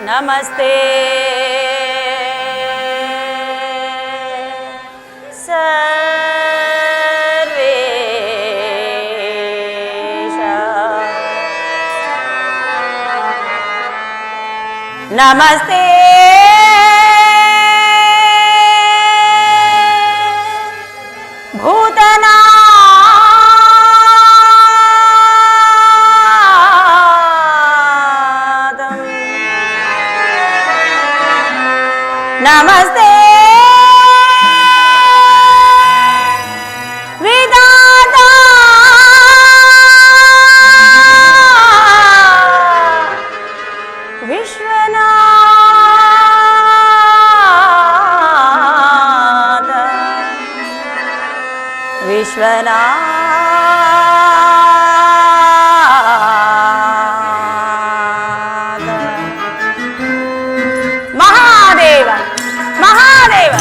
ನಮಸ್ತೆ ಸರ್ವೇಶ ನಮಸ್ತೆ ಭೂತನಾ ನಮಸ್ತೆ ವಿಧಾತ ವಿಶ್ವನಾಥ ಮಹಾದೇವ ಮಹಾದೇವ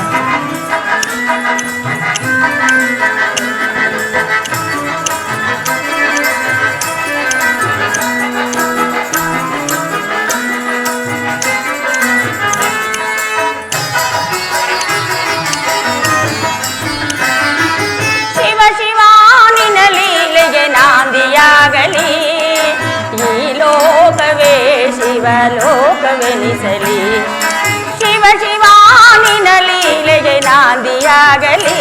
ಶಿವ ಶಿವ ನಿನ್ನ ಲೀಲೆಗೆ ನಾಂದಿಯಾಗಲಿ ಈ ಲೋಕವೇ ಶಿವಲೋಕವೆನಿಸಲಿ ಶಿವ ಶಿವ ನಿನ್ನ ಲೀಲೆಗೆ ನಾಂದಿಯಾಗಲಿ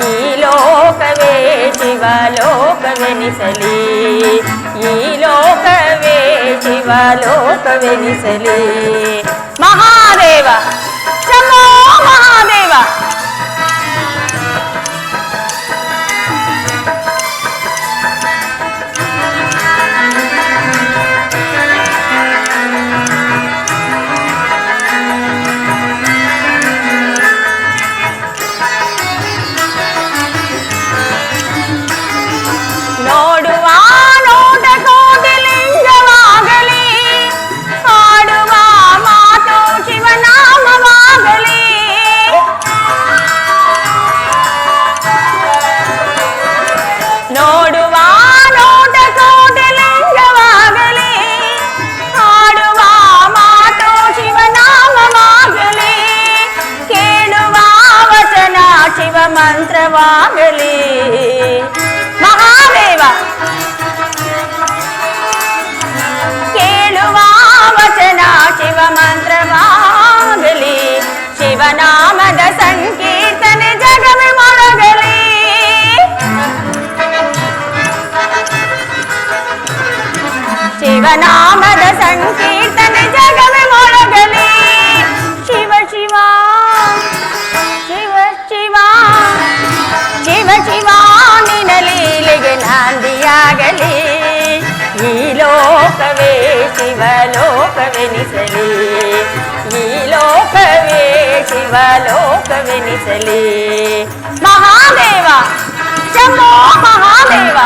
ಈ ಲೋಕವೇ ಶಿವಲೋಕವೆನಿಸಲಿ ಈ ಲೋಕವೇ ಶಿವಲೋಕವೆನಿಸಲಿ ಮಹಾದೇವ ಶಂಭೋ ಮಹಾದೇವ ನೋಡುವ ನೋಟ ಕೋಟಿಲಿಂಗವಾಗಲಿ ಆಡುವ ಮಾತು ಶಿವನಾಮವಾಗಲಿ ನೋಡುವ ನೋಟ ಕೋಟಿಲಿಂಗವಾಗಲಿ ಆಡುವ ಮಾತು ಶಿವನಾಮವಾಗಲಿ ಕೇಳುವ ವಚನ ಶಿವ ಮಂತ್ರವಾಗಲಿ ಮಹಾದೇವ ಕೇಳುವ ವಚನ ಶಿವ ಮಂತ್ರವಾಗಲಿ ಶಿವನಾಮದ ಸಂಕೀರ್ತನೆ ಜಗವೇ ಮೊಳಗಲಿ ಶಿವನಾಮದ ಸಂಕೀರ್ತನೆ ಜಗವೇ ಮೊಳಗಲಿ ಶಿವ ಶಿವ ಶಿವ ಶಿವ ಶಿವ ಶಿವ ನಿನ್ನ ಲೀಲೆಗೆ ನಾಂದಿಯಾಗಲಿ ಈ ಲೋಕವೇ ಶಿವಲೋಕವೆನಿಸಲಿ ಈ ಲೋಕವೇ ಶಿವಲೋಕವೆನಿಸಲಿ ಮಹಾದೇವ ಶಂಭೋ ಮಹಾದೇವ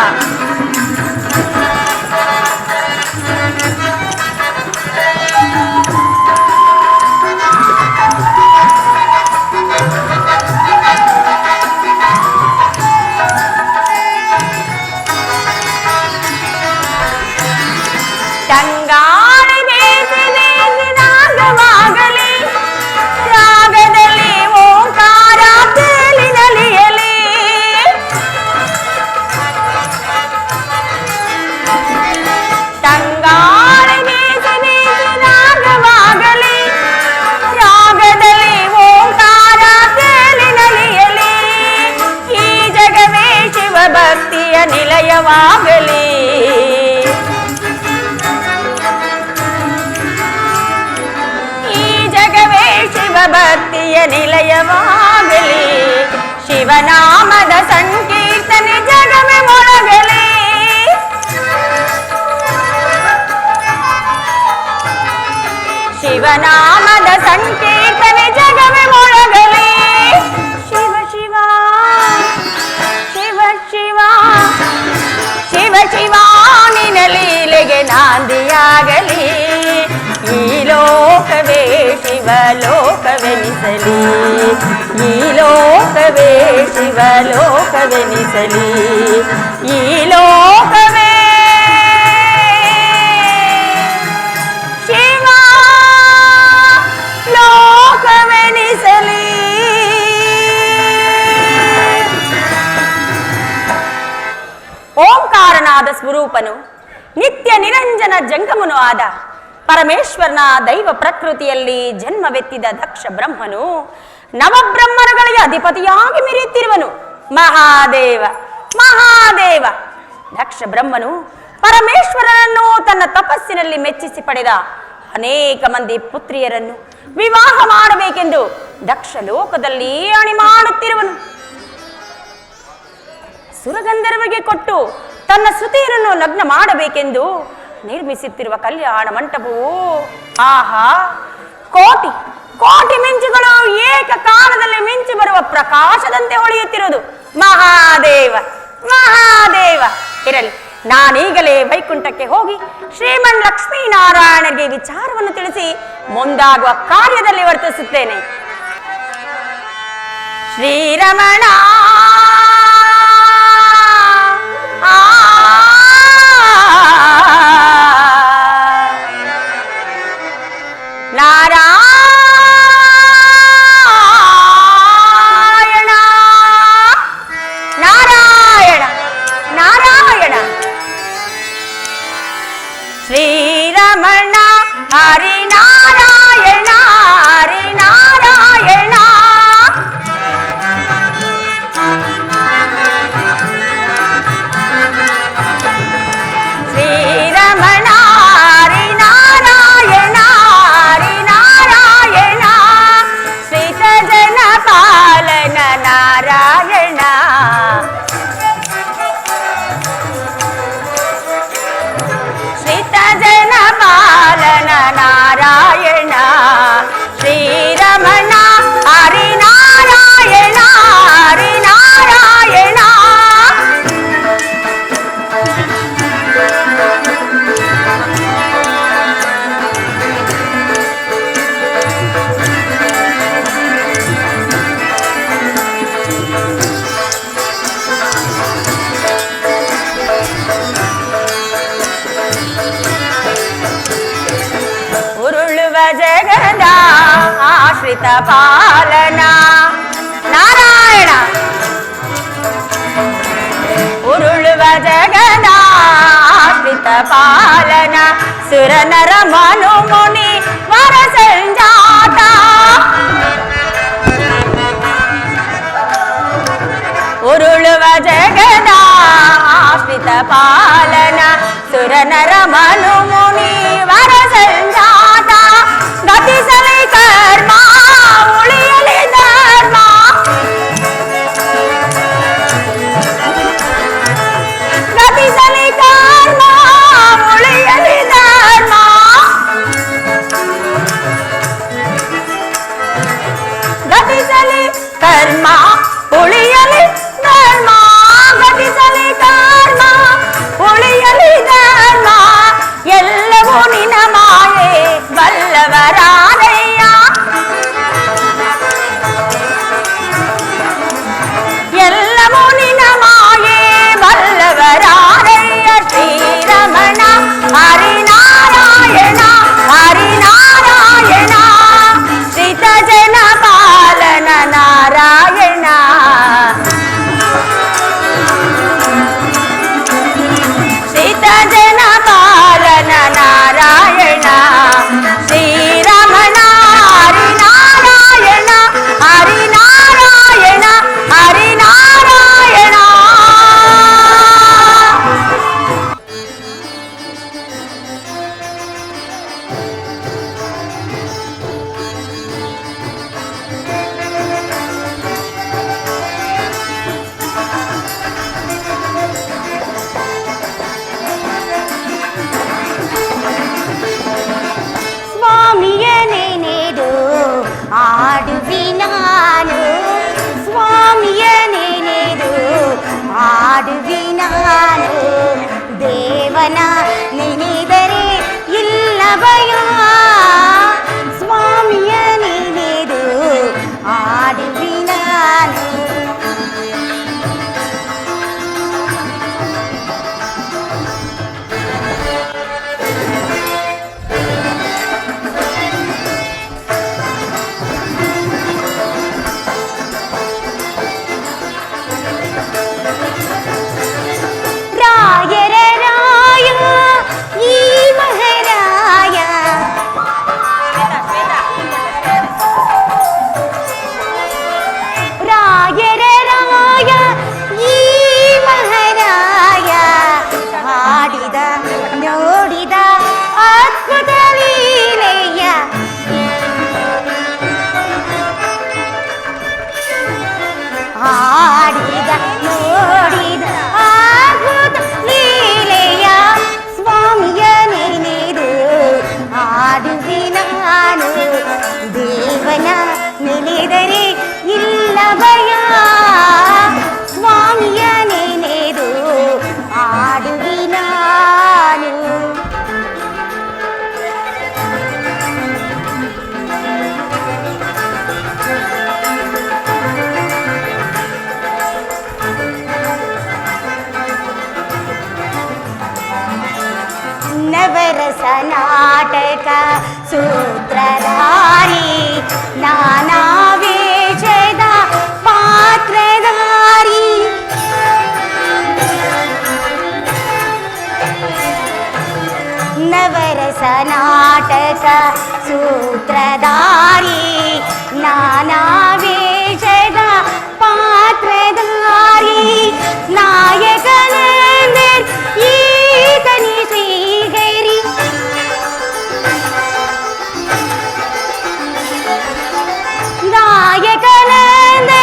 ತಂಗಾಳಿ ಬೇಸಿ ಬೇಸಿ ನಾಗವಾಗಲಿ ರಾಗದಲ್ಲಿ ಓಂಕಾರ ತೇಲಿ ನಲಿಯಲಿ ತಂಗಾಳಿ ಬೇಸಿ ಬೇಸಿ ನಾಗವಾಗಲಿ ರಾಗದಲ್ಲಿ ಓಂಕಾರ ತೇಲಿ ನಲಿಯಲಿ ಈ ಜಗವೇ ಶಿವ ಭಕ್ತಿಯ ನಿಲಯವಾಗಲಿ ಭಕ್ತಿಯ ನಿಲಯವಾಗಲಿ ಶಿವನಾಮದ ಸಂಕೀರ್ತನೆ ಜಗವೇ ಮೊಳಗಲಿ ಶಿವನಾಮದ ಸಂಕೀರ್ತನೆ ಜಗವೇ ಮೊಳಗಲಿ ಶಿವ ಶಿವ ಶಿವ ಶಿವ ಶಿವ ಶಿವ ನಿನ್ನ ಲೀಲೆಗೆ ನಾಂದಿಯಾಗಲಿ ಈ ಲೋಕವೇ ಶಿವಲೋಕವೆನಿಸಲಿ ಈ ಲೋಕವೇ ಶಿವಲೋಕವೆನಿಸಲಿ ಈ ಲೋಕವೇ ಶಿವ ಸ್ವರೂಪನು ನಿತ್ಯ ನಿರಂಜನ ಜಂಗಮನು ಆದ ಪರಮೇಶ್ವರನ ದೈವ ಪ್ರಕೃತಿಯಲ್ಲಿ ಜನ್ಮವೆತ್ತಿದ ದಕ್ಷ ಬ್ರಹ್ಮನು ನವಬ್ರಹ್ಮರುಗಳಿಗೆ ಅಧಿಪತಿಯಾಗಿ ಮೆರೆಯುತ್ತಿರುವನು. ಮಹಾದೇವ ಮಹಾದೇವ. ದಕ್ಷ ಬ್ರಹ್ಮನು ಪರಮೇಶ್ವರನನ್ನು ತನ್ನ ತಪಸ್ಸಿನಲ್ಲಿ ಮೆಚ್ಚಿಸಿ ಪಡೆದ ಅನೇಕ ಮಂದಿ ಪುತ್ರಿಯರನ್ನು ವಿವಾಹ ಮಾಡಬೇಕೆಂದು ದಕ್ಷ ಲೋಕದಲ್ಲಿ ಅಣಿ ಮಾಡುತ್ತಿರುವನು. ಸುರಗಂಧರ್ವರಿಗೆ ಕೊಟ್ಟು ತನ್ನ ಶ್ರುತಿಯನ್ನು ಲಗ್ನ ಮಾಡಬೇಕೆಂದು ನಿರ್ಮಿಸುತ್ತಿರುವ ಕಲ್ಯಾಣ ಮಂಟಪವು ಆಹಾ ಕೋಟಿ ಕೋಟಿ ಮಿಂಚುಗಳು ಏಕಕಾಲದಲ್ಲಿ ಮಿಂಚು ಬರುವ ಪ್ರಕಾಶದಂತೆ ಹೊಳೆಯುತ್ತಿರುವುದು. ಮಹಾದೇವ ಮಹಾದೇವ. ಇರಲಿ, ನಾನೀಗಲೇ ವೈಕುಂಠಕ್ಕೆ ಹೋಗಿ ಶ್ರೀಮನ್ ಲಕ್ಷ್ಮೀನಾರಾಯಣರಿಗೆ ವಿಚಾರವನ್ನು ತಿಳಿಸಿ ಮುಂದಾಗುವ ಕಾರ್ಯದಲ್ಲಿ ವರ್ತಿಸುತ್ತೇನೆ. ಶ್ರೀರಮಣ ನಾರಾಯಣ ನಾರಾಯಣ ನಾರಾಯಣ. ಶ್ರೀರಮಣ ಹರಿನಾರಾಯಣ ಹರಿನಾರಾಯಣ. ಶ್ರೀರಮಣ ಹರಿನಾರಾಯಣ ಹರಿನಾರಾಯಣ. ಶ್ರೀತ ಜನ ಪಾಲನ ನಾರಾಯಣ. ಶ್ರೀತ ಜನ ಪಾಲನ ನಾರಾಯಣ. ಶ್ರೀರಮಣ ಹರಿನಾರಾಯಣ ಹರಿನಾರಾಯಣ. ಜಗದ ಆಶ್ರಿತ ಪಾಲನ ನಾರಾಯಣ. ಉರುಳುವ ಜಗದ ಆಶ್ರಿತ ಪಾಲನ. ಸುರನರ ಮನು ಮುನಿ ವರ ಸಂಜಾತ. ಉರುಳುವ ಜಗದ ಆಶ್ರಿತ ಪಾಲನ. ಸುರನರ ಮನು ಮುನಿ ವರ ಸಂಜಾತ. ಗತಿಸಲಿ ಕರ್ಮ ಉಳಿಯಲಿ ಧರ್ಮ. ಗತಿಸಲಿ ಕರ್ಮ ಉಳಿಯಲಿ ಧರ್ಮ. ಗತಿಸಲಿ ಕರ್ಮ ಉಳಿಯಲಿ ಧರ್ಮ. ಗತಿಸಲಿ ಕರ್ಮ ಉಳಿಯಲಿ ಧರ್ಮ. ಎಲ್ಲವೂ ನಿನ ಮಾಯೆ ಬಲ್ಲವರಾರಯ್ಯ. ಎಲ್ಲವೂ ನಿನ ಮಾಯೆ ಬಲ್ಲವರಾರಯ್ಯ. ಶ್ರೀರಮಣ ಹರಿನಾರಾಯಣ ಹರಿನಾರಾಯಣ. ಶ್ರೀತ ಜನ ಪಾಲನ ನಾರಾಯಣ. ಶ್ರೀತ ಜನ ಪಾಲನ ನಾರಾಯಣ. ಶ್ರೀರಮಣ ಹರಿನಾರಾಯಣ ಹರಿನಾರಾಯಣ ಹರಿನಾರಾಯಣ. ಸ್ವಾಮಿಯ ನೆನೆದು ಆಡುವಿ ನಾನು. ಸ್ವಾಮಿಯ ನೆನೆದು ಆಡುವಿ ನಾನು. ದೇವನ ನೆನೆದರೆ ಇಲ್ಲ ಭಯ. ಸ್ವಾಮಿಯ ನೆನೆದು ಆಡುವಿ ನಾನು. ರಾಯರ ಆಡಿದ ನೋಡಿದ ಅದ್ಭುತ ಲೀಲೆಯ ಸ್ವಾಮಿಯ ನೆನೆದು ಆಡುವೆ ನಾನು ದೇವನ ನೆನೆದರೆ ಇಲ್ಲ ಭಯ ಸ್ವಾಮಿಯ ನೆನೆದು ಆಡುವೆ ನಾನು ನವರಸ ನಾಟಕ ಸೂತ್ರಧಾರಿ ನಾನಾ ವೇಷದ ಪಾತ್ರಧಾರಿ ನವರಸ ನಾಟಕ ಸೂತ್ರಧಾರಿ ನಾನಾ ವೇಷದ ಪಾತ್ರಧಾರಿ ನಾಯಕನೆಂದರೆ ಈತನಿ ಶ್ರೀಹರಿ ನಾಯಕನೆಂದರೆ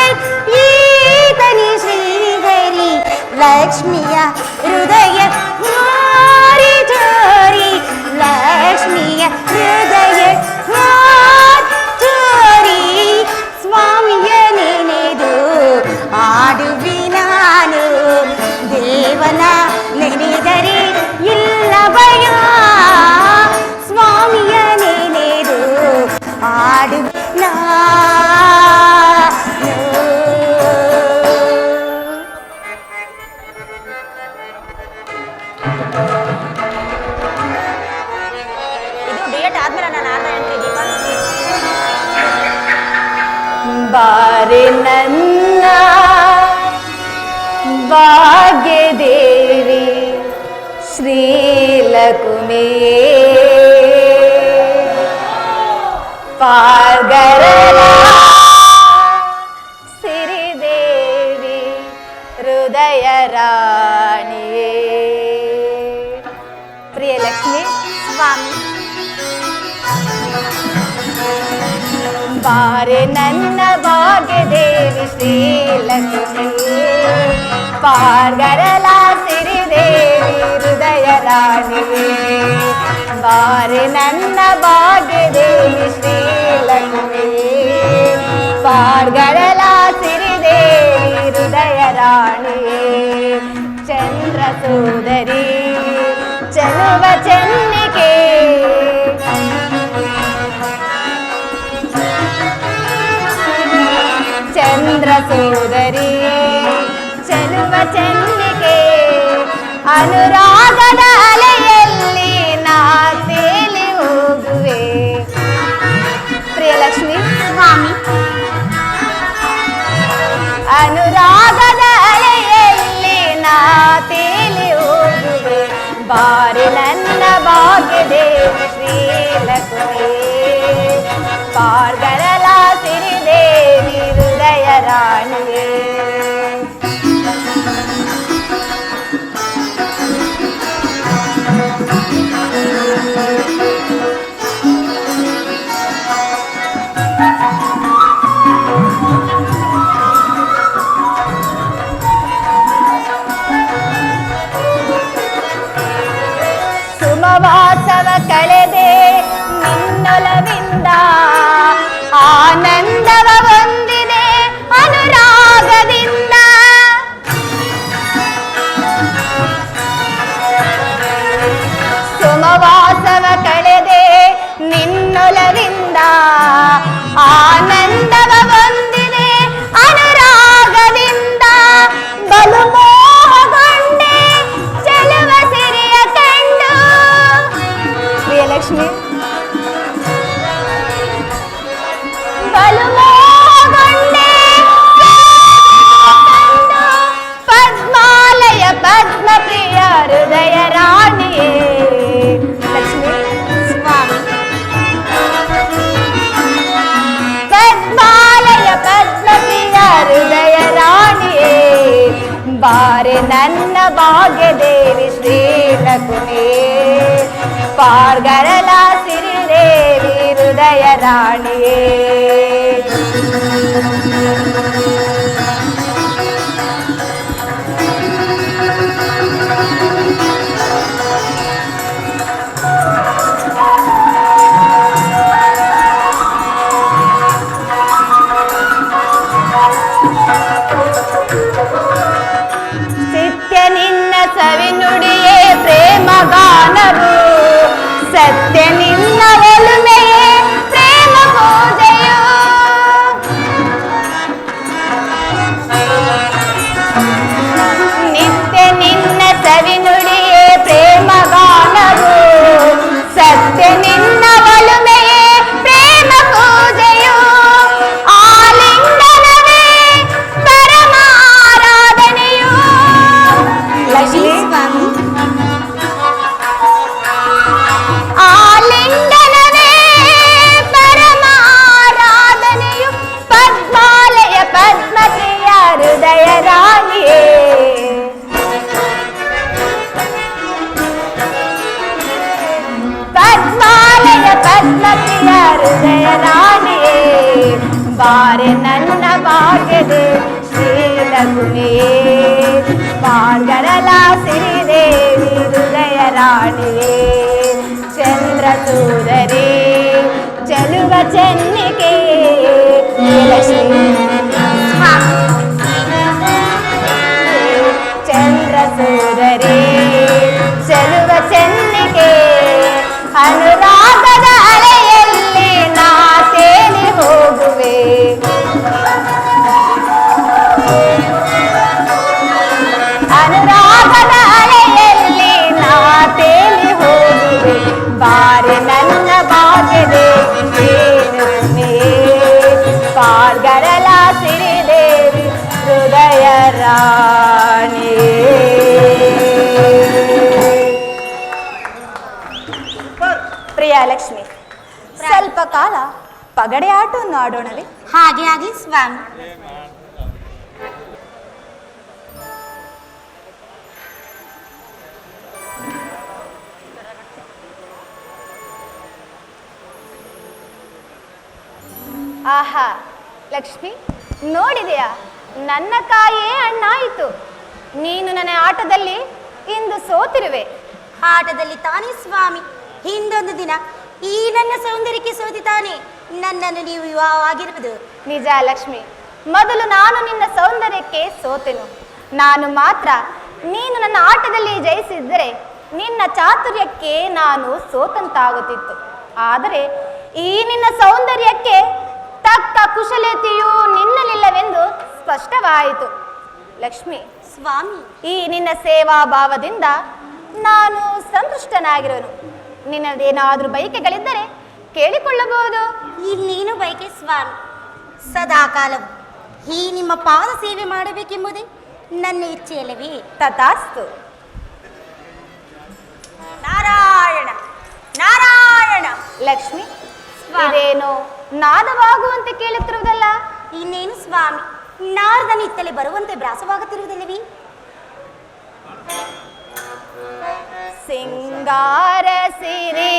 ಈತನಿ ಶ್ರೀಹರಿ ಲಕ್ಷ್ಮಿಯ ಹೃದಯ ಹಾರಿ ಜೋರಿ ಲಕ್ಷ್ಮಿಯ ಹೃದಯ ಹಾರಿ ಸ್ವಾಮಿಯ ನೆನೆದು ಆಡುವೆ ನಾನು ದೇವನ ನೆನೆದರೆ ಇಲ್ಲ ಭಯ ಸ್ವಾಮಿಯ ನೆನೆದು ಆಡುವೆ ಬಾರೆ ನನ್ನ ಭಾಗ್ಯದೇವಿ ಶ್ರೀಲಕುಮೇ ಪಾರ್ಗರಲ ಸಿರಿದೇವಿ ಹೃದಯ ರಾಣಿಯೇ ಪ್ರಿಯಲಕ್ಷ್ಮಿ ಸ್ವಾಮಿ ಬಾರೆ ನನ್ನ ಭಾಗ್ಯದೇವಿ ಶ್ರೀಲಕ್ಷ್ಮಿ ಪಾರ್ಗರಲ ಸಿರಿದೇವಿ ಹೃದಯ ರಾಣಿಯೇ ಬಾರೆ ನನ್ನ ಭಾಗ್ಯದೇವಿ ಶ್ರೀಲಕ್ಷ್ಮಿ ಪಾರ್ಗರಲ ಸಿರಿದೇವಿ ಹೃದಯ ರಾಣಿಯೇ ಚಂದ್ರ ಸೋದರಿ ಚಲುವ ಚೆನ್ನಿಕೆ ಚಂದ್ರ ಸೋದರಿ ಚಲುವ ಚೆನ್ನಿಕೆ ಅನುರಾಗದ ಅಲೆಯಲ್ಲಿ ನಾ ತೇಲಿ ಹೋಗುವೆ ಪ್ರಿಯಲಕ್ಷ್ಮಿ ಸ್ವಾಮಿ ಅನುರಾಗದ ಅಲೆಯಲ್ಲಿ ನಾ ತೇಲಿ ಹೋಗುವೆ ಬಾರಿ ನನ್ನ ಭಾಗ್ಯದೇವಿ ಶ್ರೀಲಕ್ಷ್ಮಿ ಪಾರ್ಗರಲ ಸಿರಿದೇವಿ ಹೃದಯ ರಾಣಿಯೇ ಸುಮವಾಸವ ಕಳೆದೆ ನಿನ್ನೊಲವಿಂದ ಆನಂದವ ಹೊಂದಿದೆ ಅನುರಾಗದಿಂದ ಸುಮವಾಸವ ಕಳೆದೆ ನಿನ್ನೊಲವಿಂದ ಆನಂದವ ಹೊಂದಿದೆ ಅನುರಾಗದಿಂದ ಬಲು ಮೋಹಗೊಂಡೆ ಚೆಲುವ ಸಿರಿಯ ಕಂಡು ಪ್ರಿಯಲಕ್ಷ್ಮಿ ಬಲು ಮೋಹಗೊಂಡೆ ಪದ್ಮಾಲಯ ಪದ್ಮಪ್ರಿಯ ಹೃದಯ ರಾಣಿಯೇ ಲಕ್ಷ್ಮಿ ಸ್ವಾಮಿ ಪದ್ಮಾಲಯ ಪದ್ಮಪ್ರಿಯ ಹೃದಯ ರಾಣಿಯೇ ಬಾರೆ ನನ್ನ ಭಾಗ್ಯದೇವಿ ಶ್ರೀಲಕ್ಷ್ಮಿ ಪಾರ್ಗರಲ ಸಿರಿದೇವಿ ಹೃದಯ ರಾಣಿಯೇ ಪದ್ಮಪ್ರಿಯ ಹೃದಯ ರಾಣಿಯೇ ಬಾರೆ ನನ್ನ ಭಾಗ್ಯದೆ ಶ್ರೀಲಕ್ಷ್ಮಿಯೇ ಪಾಲ್ಗರಲ ಸಿರಿದೇವಿ ಹೃದಯ ರಾಣಿಯೇ ಚಂದ್ರ ಸೂರರಿ ಚೆಲುವ ಚೆನ್ನಿಕೆ ಲಕ್ಷ್ಮೀ ಚಂದ್ರ ಸೂರರಿ ಚೆಲುವ ಚೆನ್ನಿಕೆ ಅನುರಾಗದ ಅಲೆಯಲ್ಲಿ ನಾ ತೇಲಿ ಹೋಗುವೆ ಅನುರಾಗದ ಅಲೆಯಲ್ಲಿ ನಾ ತೇಲಿ ಹೋಗುವೆ ಬಾರಿ ನನ್ನ ಭಾಗ್ಯದೆ ಪಾಲ್ಗರಲ ಸಿರಿದೇವಿ ಹೃದಯ ರಾಣಿ. ಪ್ರಿಯ ಲಕ್ಷ್ಮಿ, ಸ್ವಲ್ಪ ಕಾಲ ಪಗಡೆ ಆಟವನ್ನು ಆಡೋಣವೇ? ಹಾಗೆ ಆಗಿ ಸ್ವಾಮಿ. ಆಹಾ ಲಕ್ಷ್ಮಿ, ನೋಡಿದೆಯಾ ನನ್ನ ಕಾಯೇ ಹಣ್ಣಾಯಿತು. ನೀನು ನನ್ನ ಆಟದಲ್ಲಿ ಇಂದು ಸೋತಿರುವೆ. ಆಟದಲ್ಲಿ ತಾನೇ ಸ್ವಾಮಿ, ಹಿಂದೊಂದು ದಿನ ಈ ನನ್ನ ಸೌಂದರ್ಯಕ್ಕೆ ಸೋತಿತಾನೆ ನನ್ನನ್ನು ನೀವು ವಿವಾಹವಾಗಿರುವುದು. ನಿಜ ಲಕ್ಷ್ಮಿ, ಮೊದಲು ನಾನು ನಿನ್ನ ಸೌಂದರ್ಯಕ್ಕೆ ಸೋತೆನು. ನಾನು ಮಾತ್ರ ನೀನು ನನ್ನ ಆಟದಲ್ಲಿ ಜಯಿಸಿದ್ದರೆ ನಿನ್ನ ಚಾತುರ್ಯಕ್ಕೆ ನಾನು ಸೋತಂತಾಗುತ್ತಿತ್ತು. ಆದರೆ ಈ ನಿನ್ನ ಸೌಂದರ್ಯಕ್ಕೆ ತಕ್ಕ ಕುಶಲತೆಯೂ ನಿನ್ನಲಿಲ್ಲವೆಂದು ಸ್ಪಷ್ಟವಾಯಿತು. ಲಕ್ಷ್ಮಿ ಸ್ವಾಮಿ, ಈ ನಿನ್ನ ಸೇವಾ ಭಾವದಿಂದ ನಾನು ಸಂತುಷ್ಟನಾಗಿರುವನು. ನಿನ್ನದೇನಾದರೂ ಬಯಕೆಗಳಿದ್ದರೆ ಕೇಳಿಕೊಳ್ಳಬಹುದು. ಇನ್ನೇನು ಬಯಕೆ ಸ್ವಾಮಿ, ಸದಾ ಕಾಲವು ಈ ನಿಮ್ಮ ಪಾದ ಸೇವೆ ಮಾಡಬೇಕೆಂಬುದೇ ನನ್ನ ಇಚ್ಛೆಯಲ್ಲವೇ? ತಥಾಸ್ತು. ನಾರಾಯಣ ನಾರಾಯಣ. ಲಕ್ಷ್ಮಿ, ಇದೇನೋ ನಾದವಾಗುವಂತೆ ಕೇಳುತ್ತಿರುವುದಲ್ಲ? ಇನ್ನೇನು ಸ್ವಾಮಿ, ನಾರದನ ಇತ್ತಲೆ ಬರುವಂತೆ ಭ್ರಾಸವಾಗುತ್ತಿರುವುದಿಲ್ಲವೇ? ಸಿಂಗಾರ ಸಿರಿ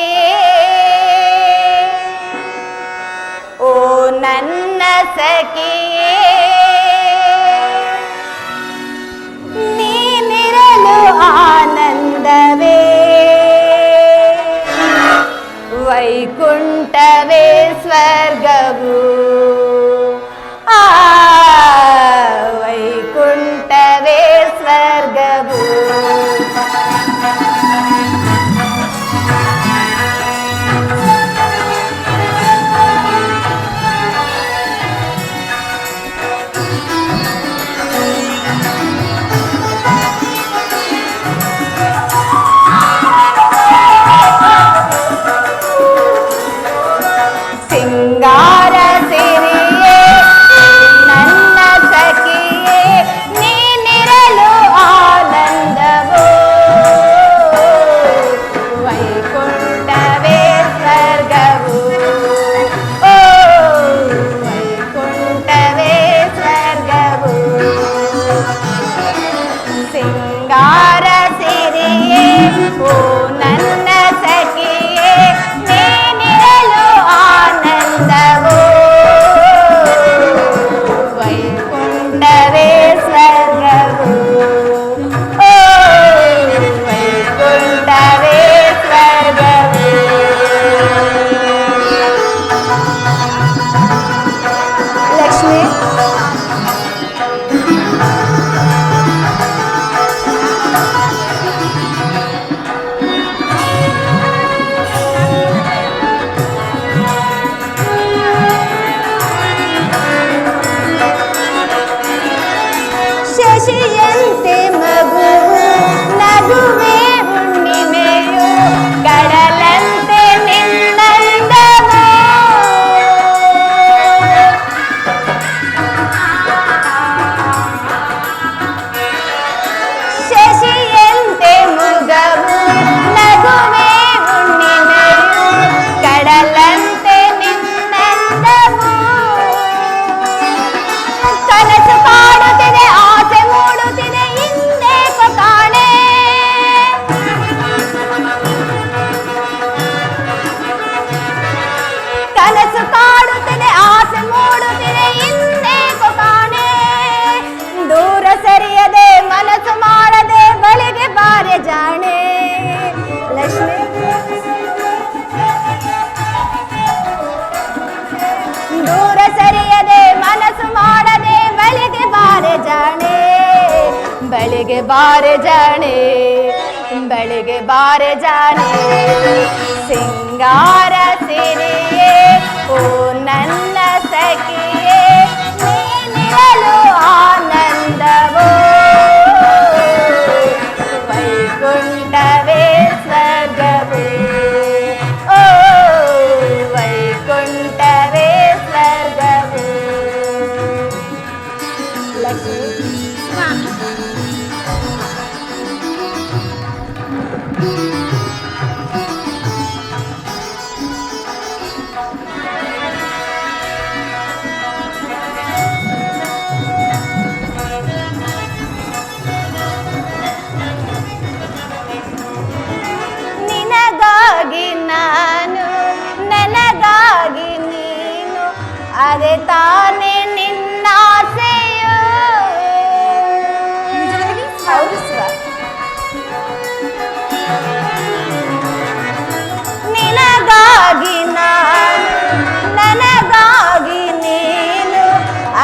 ಓ ನನ್ನ ಸಖಿಯೇ, ನೀನಿರಲು ಆನಂದವೇ, ವೈಕುಂಠವೇ ಸ್ವರ್ಗವು, ಆ ವೈಕುಂಠವೇ ಸ್ವರ್ಗವು. ಸಿಂಗಾರ ಬಳಿಗೆ ಬಾರೆ ಜಾಣೆ ಬಳಿಗೆ ಬಾರೆ ಜಾಣೆ ಸಿಂಗಾರ ಸಿರಿಯೇ ಓ ನನ್ನ ಸಖಿಯೇ ನೀನಿರಲು ಆನಂದವೋ ವೈಕುಂಠವೇ ಸ್ವರ್ಗವೇ ಓ ವೈಕುಂಠವೇ ಸ್ವರ್ಗವೇ. ಲಕ್ಷ್ಮಿ ಸ್ವಾಮಿ, ನಿನಗಾಗಿ ನಾನು ನನಗಾಗಿ ನೀನು ಅದೇ ತಾನೇ ನಿನ್ನಾಸೆಯು. ಹೌದು ಸ್ವಾಮಿ. ನಿನಗಾಗಿ ನಾನು ನನಗಾಗಿ ನೀನು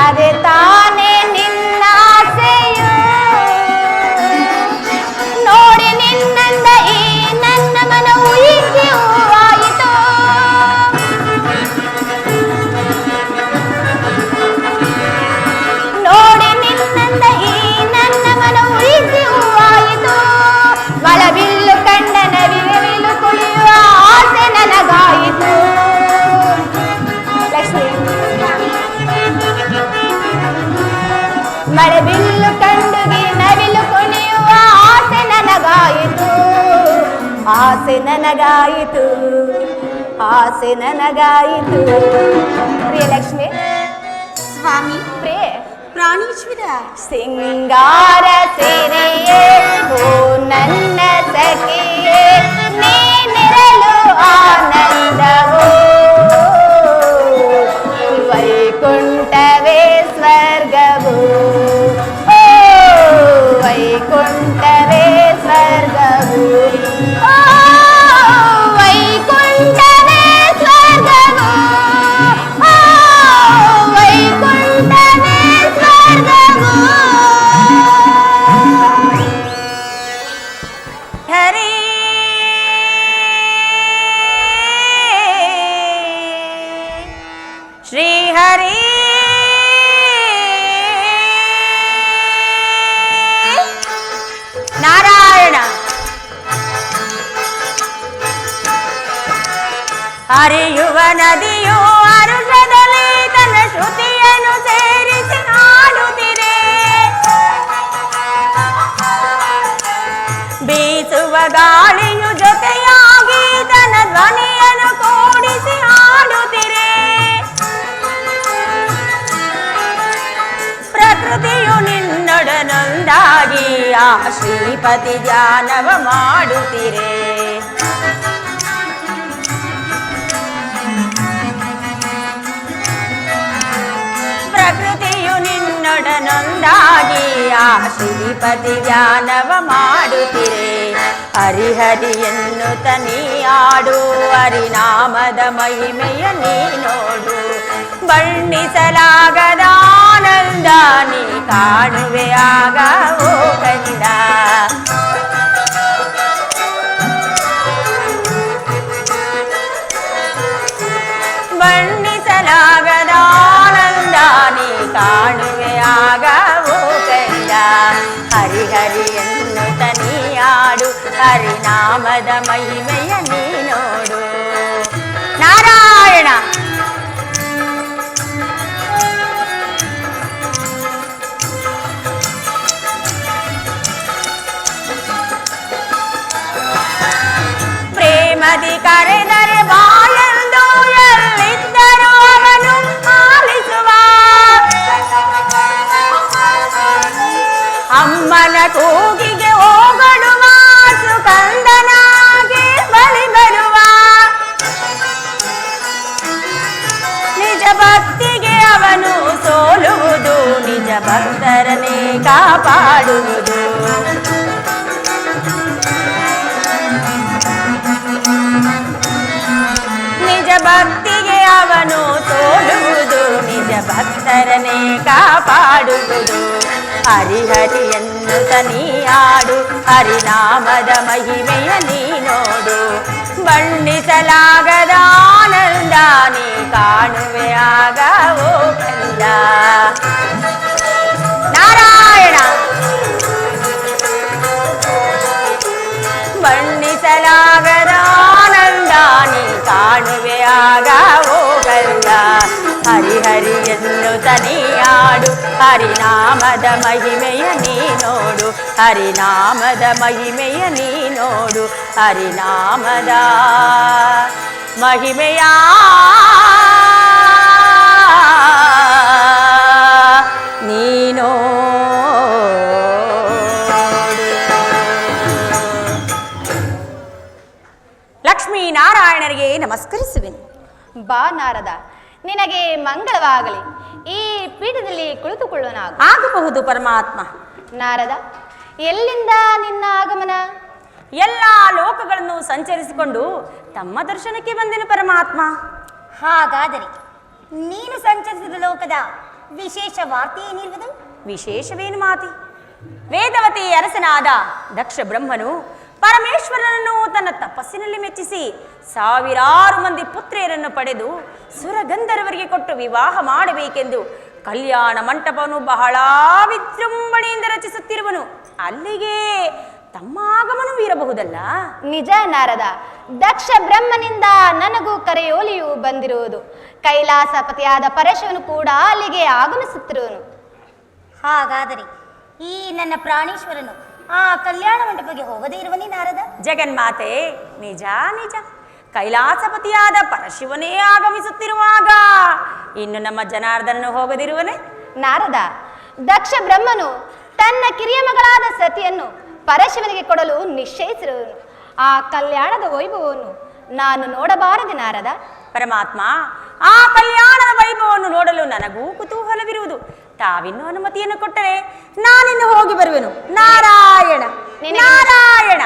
ಅದೇ ತಾನೇ ನಿನ್ನಾಸೆಯು. ನೋಡಿ ನಿನ್ನಂದ ಈ ನನ್ನ ಮನವು ಹೀಗೆವಾಯಿತು. ನೋಡಿ ನಿನ್ನಂದ ಈ ನನ್ನ ಮನವು ಹೀಗೆವಾಯಿತು. ಮಳಬಿಲ್ಲು ಕಂಡ ನವಿಲು ಕುಳಿಯುವ ಆಸೆ ನನಗಾಯಿತು. ಲಕ್ಷ್ಮಿ ಮಳೆಬಿಲ್ಲು ಕಂಡುಗಿ ನವಿಲು ಕುಣಿಯುವ ಆಸೆ ನನಗಾಯಿತು. ಆಸೆ ನನಗಾಯಿತು ಆಸೆ ನನಗಾಯಿತು. ಪ್ರಿಯಲಕ್ಷ್ಮಿ ಸ್ವಾಮಿ, ಪ್ರಿಯ ಪ್ರಾಣೇಶ್ವರ, ಸಿಂಗಾರ ಸಿರಿಯೇ ಓ ನನ್ನ ಸಖಿಯೇ ನೀನಿರಲು ಆನಂದವೋ ವೈಕುಂಠವೇ ಸ್ವರ್ಗವೋ ಓ ವೈಕುಂಠವೇ ಸ್ವರ್ಗವೋ ಓ ವೈಕುಂಠವೇ ಸ್ವರ್ಗವೋ ಓ ವೈಕುಂಠವೇ ಸ್ವರ್ಗವೋ. ಹರಿ ಶ್ರೀ ಹರಿ ನಾರಾಯಣ. ಹರಿಯುವ ನದಿಯು ಅರುಷದಲ್ಲಿ ತನ್ನ ಶ್ರುತಿಯನ್ನು ಸೇರಿಸಿ ಹಾಡುತ್ತಿದೆ. ಬೀಸುವ ಗಾಳಿಯು ಜೊತೆಯಾಗಿ ತನ್ನ ಧ್ವನಿಯನ್ನು ಕೂಡಿಸಿ ಹಾಡುತ್ತಿದೆ. ಪ್ರಕೃತಿಯು ನಿನ್ನೊಡನೊಂದಾಗಿ ಆ ಶ್ರೀಪತಿ ಧ್ಯಾನವ ಮಾಡುತ್ತಿರೆ. ಪ್ರಕೃತಿಯು ನಿನ್ನೊಡನೊಂದಾಗಿ ಆ ಶ್ರೀಪತಿ ಧ್ಯಾನವ ಮಾಡುತ್ತಿರೆ. ಹರಿಹರಿ ಎನ್ನುತ್ತ ನೀ ಆಡು ಹರಿನಾಮದ ಮಹಿಮೆಯ ನೀ ನೋಡು. ಬಣ್ಣಿಸಲಾಗದ ಆನಂದ ನೀ ಕಾಣುವೆ ಆಗ ಓ ಕಂದ. ಬಣ್ಣಿಸಲಾಗದ ಆನಂದ ನೀ ಕಾಣುವೆ ಆಗ ಓ ಕಂದ. ಹರಿಹರಿ ಎನ್ನುತ್ತ ನೀ ಆಡು ಹರಿನಾಮದ ಮಹಿಮೆಯ ನೀ ನೋಡು. ನಾರಾಯಣ. ಪ್ರೇಮದಿ ಕರೆದರೆ ಬಾಳೆಂದು ಎಲ್ಲಿದ್ದರೂ ಅವನು ಆಲಿಸುವ. ಅಮ್ಮನ ಕೂಗಿಗೆ ಓಗಡುವ ಸುಕಂದನಾಗಿ ಬಳಿ ಬರುವ. ನಿಜ ಭಕ್ತಿಗೆ ಅವನು ಸೋಲುವುದು ನಿಜ ಭಕ್ತರನ್ನೇ ಕಾಪಾಡುವುದು. ನಿಜ ಭಕ್ತಿಗೆ ಅವನು ಸೋಲುವುದು ನಿಜ ಭಕ್ತರನ್ನೇ ಕಾಪಾಡುವುದು. ಹರಿಹರಿ ಎನ್ನುತ್ತ ನೀಯಾಡು ಹರಿನಾಮದ ಮಹಿಮೆಯ ನೀ ನೋಡು ಬಣ್ಣಿಸಲಾಗದ ಆನಂದ ನೀ ಕಾಣುವೆ ಆಗ ಓ ಕಂದ ನಾರಾಯಣ ಬಣ್ಣಿಸಲಾಗದ ಆನಂದ ನೀ ಕಾಣುವೆ ಆಗ ಓ ಕಂದ ಹರಿಹರಿ ಎನ್ನುತ್ತ ನೀಯಾಡು ಹರಿನಾಮದ ಮಹಿಮೆಯ ನೀ ನೋಡು ಹರಿನಾಮದ ಮಹಿಮೆಯ ನೀ ನೋಡು ಹರಿನಾಮದ ಮಹಿಮೆಯ ನೀ ನೋಡು. ಲಕ್ಷ್ಮೀನಾರಾಯಣರಿಗೆ ನಮಸ್ಕರಿಸುವೆನು. ಬಾ ನಾರದ, ನಿನಗೆ ಮಂಗಳವಾಗಲಿ. ಈ ಪೀಠದಲ್ಲಿ ಕುಳಿತುಕೊಳ್ಳೋಣ. ಆಗಬಹುದು ಪರಮಾತ್ಮ. ನಾರದ, ಎಲ್ಲಿಂದ ನಿನ್ನ ಆಗಮನ? ಎಲ್ಲ ಲೋಕಗಳನ್ನು ಸಂಚರಿಸಿಕೊಂಡು ತಮ್ಮ ದರ್ಶನಕ್ಕೆ ಬಂದೆನು ಪರಮಾತ್ಮ. ಹಾಗಾದರೆ ನೀನು ಸಂಚರಿಸಿದ ಲೋಕದ ವಿಶೇಷ ವಾರ್ತೆ ಏನಿರುವುದು? ವಿಶೇಷವೇನು ಮಾತಿ? ವೇದವತಿ ಅರಸನಾದ ದಕ್ಷ ಬ್ರಹ್ಮನು ಪರಮೇಶ್ವರನನ್ನು ತನ್ನ ತಪಸ್ಸಿನಲ್ಲಿ ಮೆಚ್ಚಿಸಿ ಸಾವಿರಾರು ಮಂದಿ ಪುತ್ರಿಯರನ್ನು ಪಡೆದು ಸುರಗಂಧರ್ವರಿಗೆ ಕೊಟ್ಟು ವಿವಾಹ ಮಾಡಬೇಕೆಂದು ಕಲ್ಯಾಣ ಮಂಟಪವನ್ನು ಬಹಳ ವಿಜೃಂಭಣೆಯಿಂದ ರಚಿಸುತ್ತಿರುವನು. ಅಲ್ಲಿಗೆ ತಮ್ಮ ಆಗಮನವೂ ಇರಬಹುದಲ್ಲ? ನಿಜ ನಾರದ, ದಕ್ಷ ಬ್ರಹ್ಮನಿಂದ ನನಗೂ ಕರೆಯೋಲಿಯು ಬಂದಿರುವುದು. ಕೈಲಾಸಪತಿಯಾದ ಪರಶಿವನು ಕೂಡ ಅಲ್ಲಿಗೆ ಆಗಮಿಸುತ್ತಿರುವನು. ಹಾಗಾದರೆ ಈ ನನ್ನ ಪ್ರಾಣೇಶ್ವರನು ಆ ಕಲ್ಯಾಣ ಮಂಟಪಕ್ಕೆ ಹೋಗದೇ ಇರುವನೇ ನಾರದ? ಜಗನ್ಮಾತೆ, ನಿಜ ನಿಜ. ಕೈಲಾಸಪತಿಯಾದ ಪರಶಿವನೇ ಆಗಮಿಸುತ್ತಿರುವಾಗ ಇನ್ನು ನಮ್ಮ ಜನಾರ್ದನನು ಹೋಗದಿರುವನೇ? ನಾರದ, ದಕ್ಷ ಬ್ರಹ್ಮನು ತನ್ನ ಕಿರಿಯ ಮಗಳಾದ ಸತಿಯನ್ನು ಪರಶಿವನಿಗೆ ಕೊಡಲು ನಿಶ್ಚಯಿಸಿರುವನು. ಆ ಕಲ್ಯಾಣದ ವೈಭವವನ್ನು ನಾನು ನೋಡಬಾರದೆ ನಾರದ? ಪರಮಾತ್ಮ, ಆ ಕಲ್ಯಾಣದ ವೈಭವವನ್ನು ನೋಡಲು ನನಗೂ ಕುತೂಹಲವಿರುವುದು. ತಾವಿನ್ನೂ ಅನುಮತಿಯನ್ನು ಕೊಟ್ಟರೆ ನಾನಿನ್ನು ಹೋಗಿ ಬರುವೆನು. ನಾರಾಯಣ ನಾರಾಯಣ.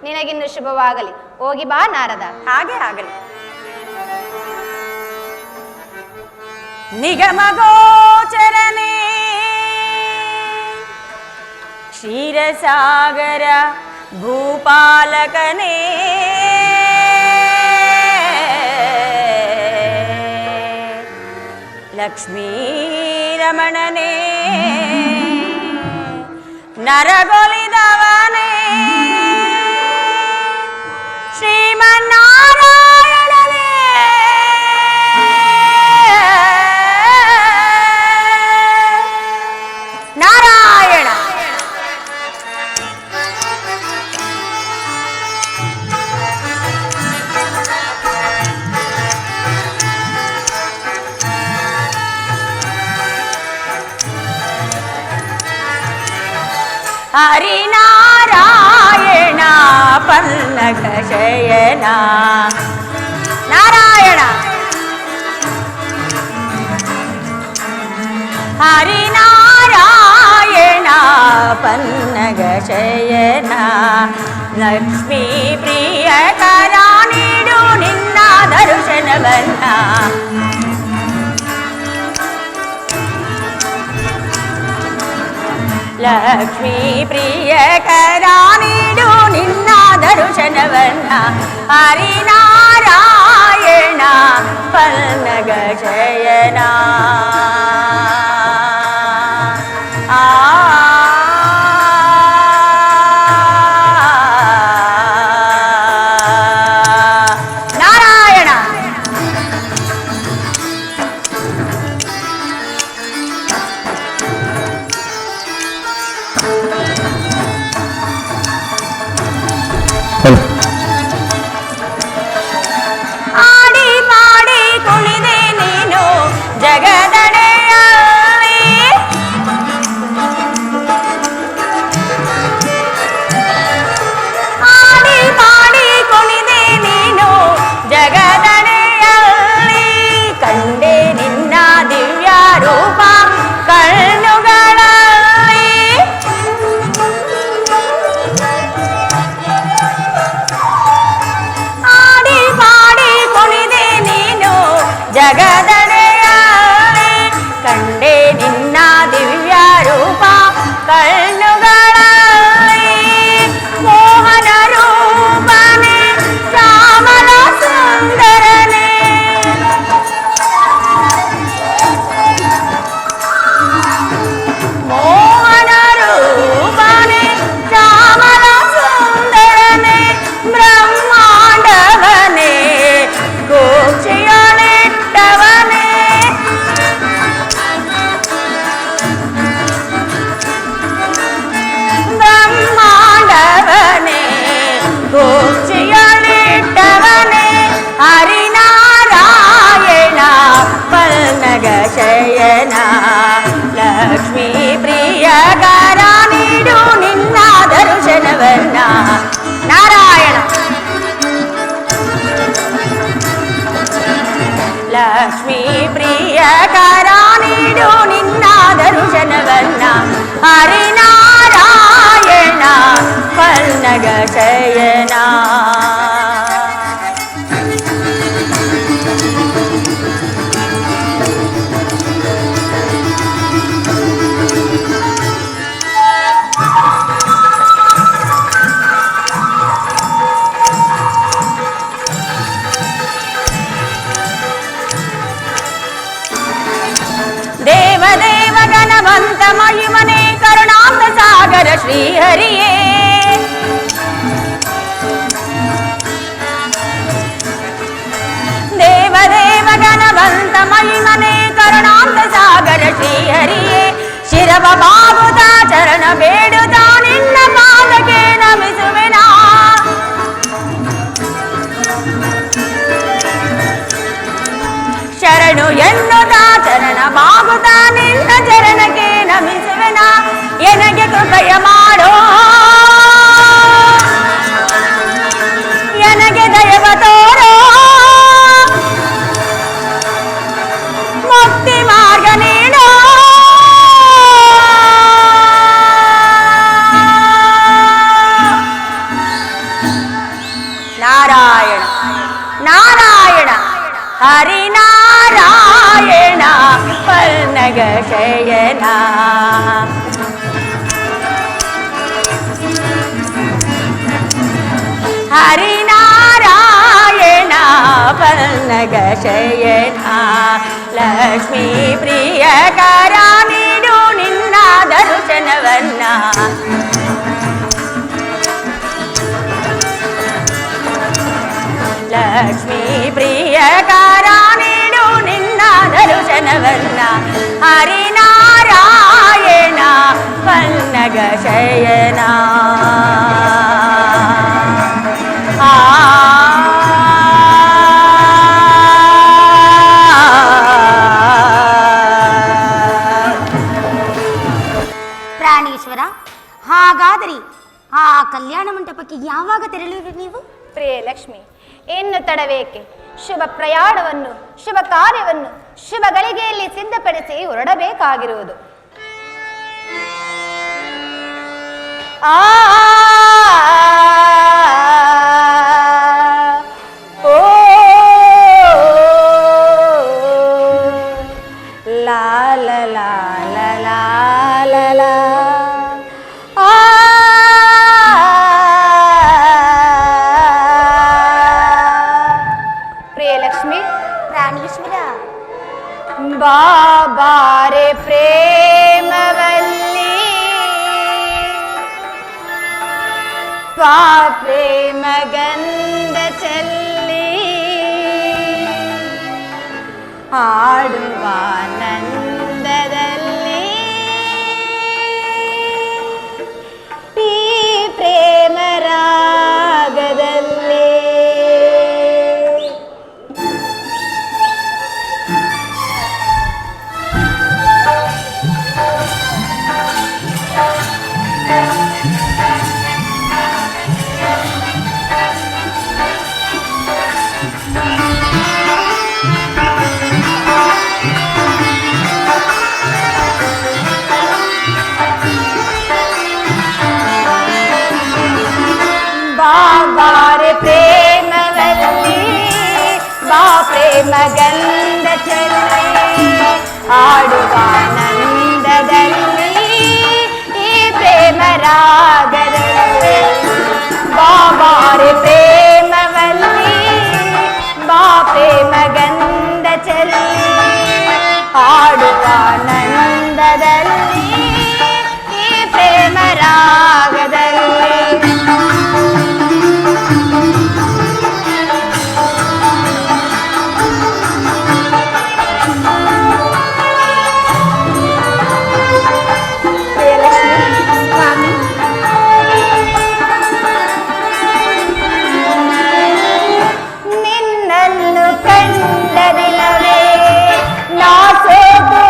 ನಿನಗಿನ್ನು ಶುಭವಾಗಲಿ. ಹೋಗಿ ಬಾ ನಾರದ. ಹಾಗೆ ಆಗಲಿ. ನಿಗಮಗೋಚರನೇ ಕ್ಷೀರಸಾಗರ ಭೂಪಾಲಕನೇ ಲಕ್ಷ್ಮೀ ರಮಣನೇ ನರಗೊಲಿದವನೇ ಶ್ರೀಮನ್ನಾರಾಯಣನೇ ನಾರಾಯಣ. ಹರಿನಾರಾಯಣ ಪನ್ನಗ ಶಯನ ನಾರಾಯಣ. ಹರಿನಾರಾಯಣ ಪನ್ನಗ ಶಯನ ಲಕ್ಷ್ಮೀ ಪ್ರಿಯ ಕರ ನೀಡು ನಿನ್ನ ದರ್ಶನವನ್ನ ಲಕ್ಷ್ಮೀ ಪ್ರಿಯ ಕರ ನೀಡು ನಿನ್ನ ದರ್ಶನವನ್ನ ಹರಿನಾರಾಯಣ ಪನ್ನಗ ಶಯನ ನಾರಾಯಣ. ಲಕ್ಷ್ಮೀ ಪ್ರಿಯಕರ ನೀಡು ನಿನ್ನ ದರ್ಶನವನ್ನ ಹರಿನಾರಾಯಣ ಪನ್ನಗ ಶಯನ ದೇವದೇವ ಗಣವಂತ ಮಹಿಮನೆ ಕರುಣಾಂತ ಸಾಗರ ಶ್ರೀಹರಿಯೇ ದೇವದೇವ ಗಣವಂತ ಮಹಿಮನೆ ಕರುಣಾಂತ ಸಾಗರ ಶ್ರೀಹರಿಯೇ ಶಿರವ ಬಾಗುತ್ತ ಚರಣ ಬೇಡುತ್ತ ನಿನ್ನ ಪಾದಕ್ಕೆ ನಮಿಸುವೆನಾ ಶರಣು ಎನ್ನುತ್ತ ಚರಣ ಬಾಗುತ್ತ ನಿನ್ನ ಚರಣಕ್ಕೆ ನಮಿಸುವೆನ ಎನಗೆ ಕೃಪೆಯ ಮಾಡೋ ಎನಗೆ ದಯವ ತೋರೋ ಮುಕ್ತಿ ಮಾರ್ಗ ನೀಡೋ ನಾರಾಯಣ ನಾರಾಯಣ ಹರಿನಾರಾಯಣ ಪನ್ನಗ ಶಯನ ಹರಿನಾರಾಯಣ ಪನ್ನಗ ಶಯನ ಲಕ್ಷ್ಮೀ ಪ್ರಿಯಕರ ನೀಡು ನಿನ್ನ ದರ್ಶನವನ್ನ ಲಕ್ಷ್ಮೀ ಪ್ರಿಯಕರ ನೀಡು ನಿನ್ನ ದರ್ಶನವನ್ನ ಹರಿನಾರಾಯಣ ಪನ್ನಗ ಶಯನ ಪ್ರಾಣೇಶ್ವರ, ಹಾಗಾದರೆ ಆ ಕಲ್ಯಾಣ ಮಂಟಪಕ್ಕೆ ಯಾವಾಗ ತೆರಳುವಿರಿ ನೀವು? ಪ್ರಿಯ ಲಕ್ಷ್ಮಿ, ಇನ್ನು ತಡವೇಕೆ? ಶುಭ ಪ್ರಯಾಣವನ್ನು, ಶುಭ ಕಾರ್ಯವನ್ನು ಶುಭ ಗಳಿಗೆಯಲ್ಲಿ ಸಿದ್ಧಪಡಿಸಿ ಹೊರಡಬೇಕಾಗಿರುವುದು. ಆ ಓ ಲಾ ಲಾ ಲಾ ಲಾ ಲಾ ಲಾ ಪ್ರಾಣೇಶ್ವರ, ಬಾಬಾರೆ ಪ್ರೇಮವಲ್ಲಿ ಪ್ರೇಮ ಗಂಧ ಚೆಲ್ಲಿ ಆಡುವ ನಂದದಲ್ಲಿ ಈ ಪ್ರೇಮ ರಾಗದಲ್ಲಿ ಬಾಬಾರೆ ಪ್ರೇಮವಲ್ಲಿ ಬಾ ಪ್ರೇಮ ಗಂಧ ಚೆಲ್ಲಿ ಆಡುವ ನಂದದಲ್ಲಿ ಈ ಪ್ರೇಮ ರಾಗದಲ್ಲಿ ಬಾಬಾರೆ ಪ್ರೇಮವಲ್ಲಿ ಬಾ ಪ್ರೇಮ ಗಂಧ ಚೆಲ್ಲಿ ಆಡುವ ನಂದದಲ್ಲಿ ಈ ಪ್ರೇಮ ರಾಗದಲ್ಲಿ ನಿನ್ನನ್ನು ಕಂಡ ದಿನವೇ ನಾ ಸೋತು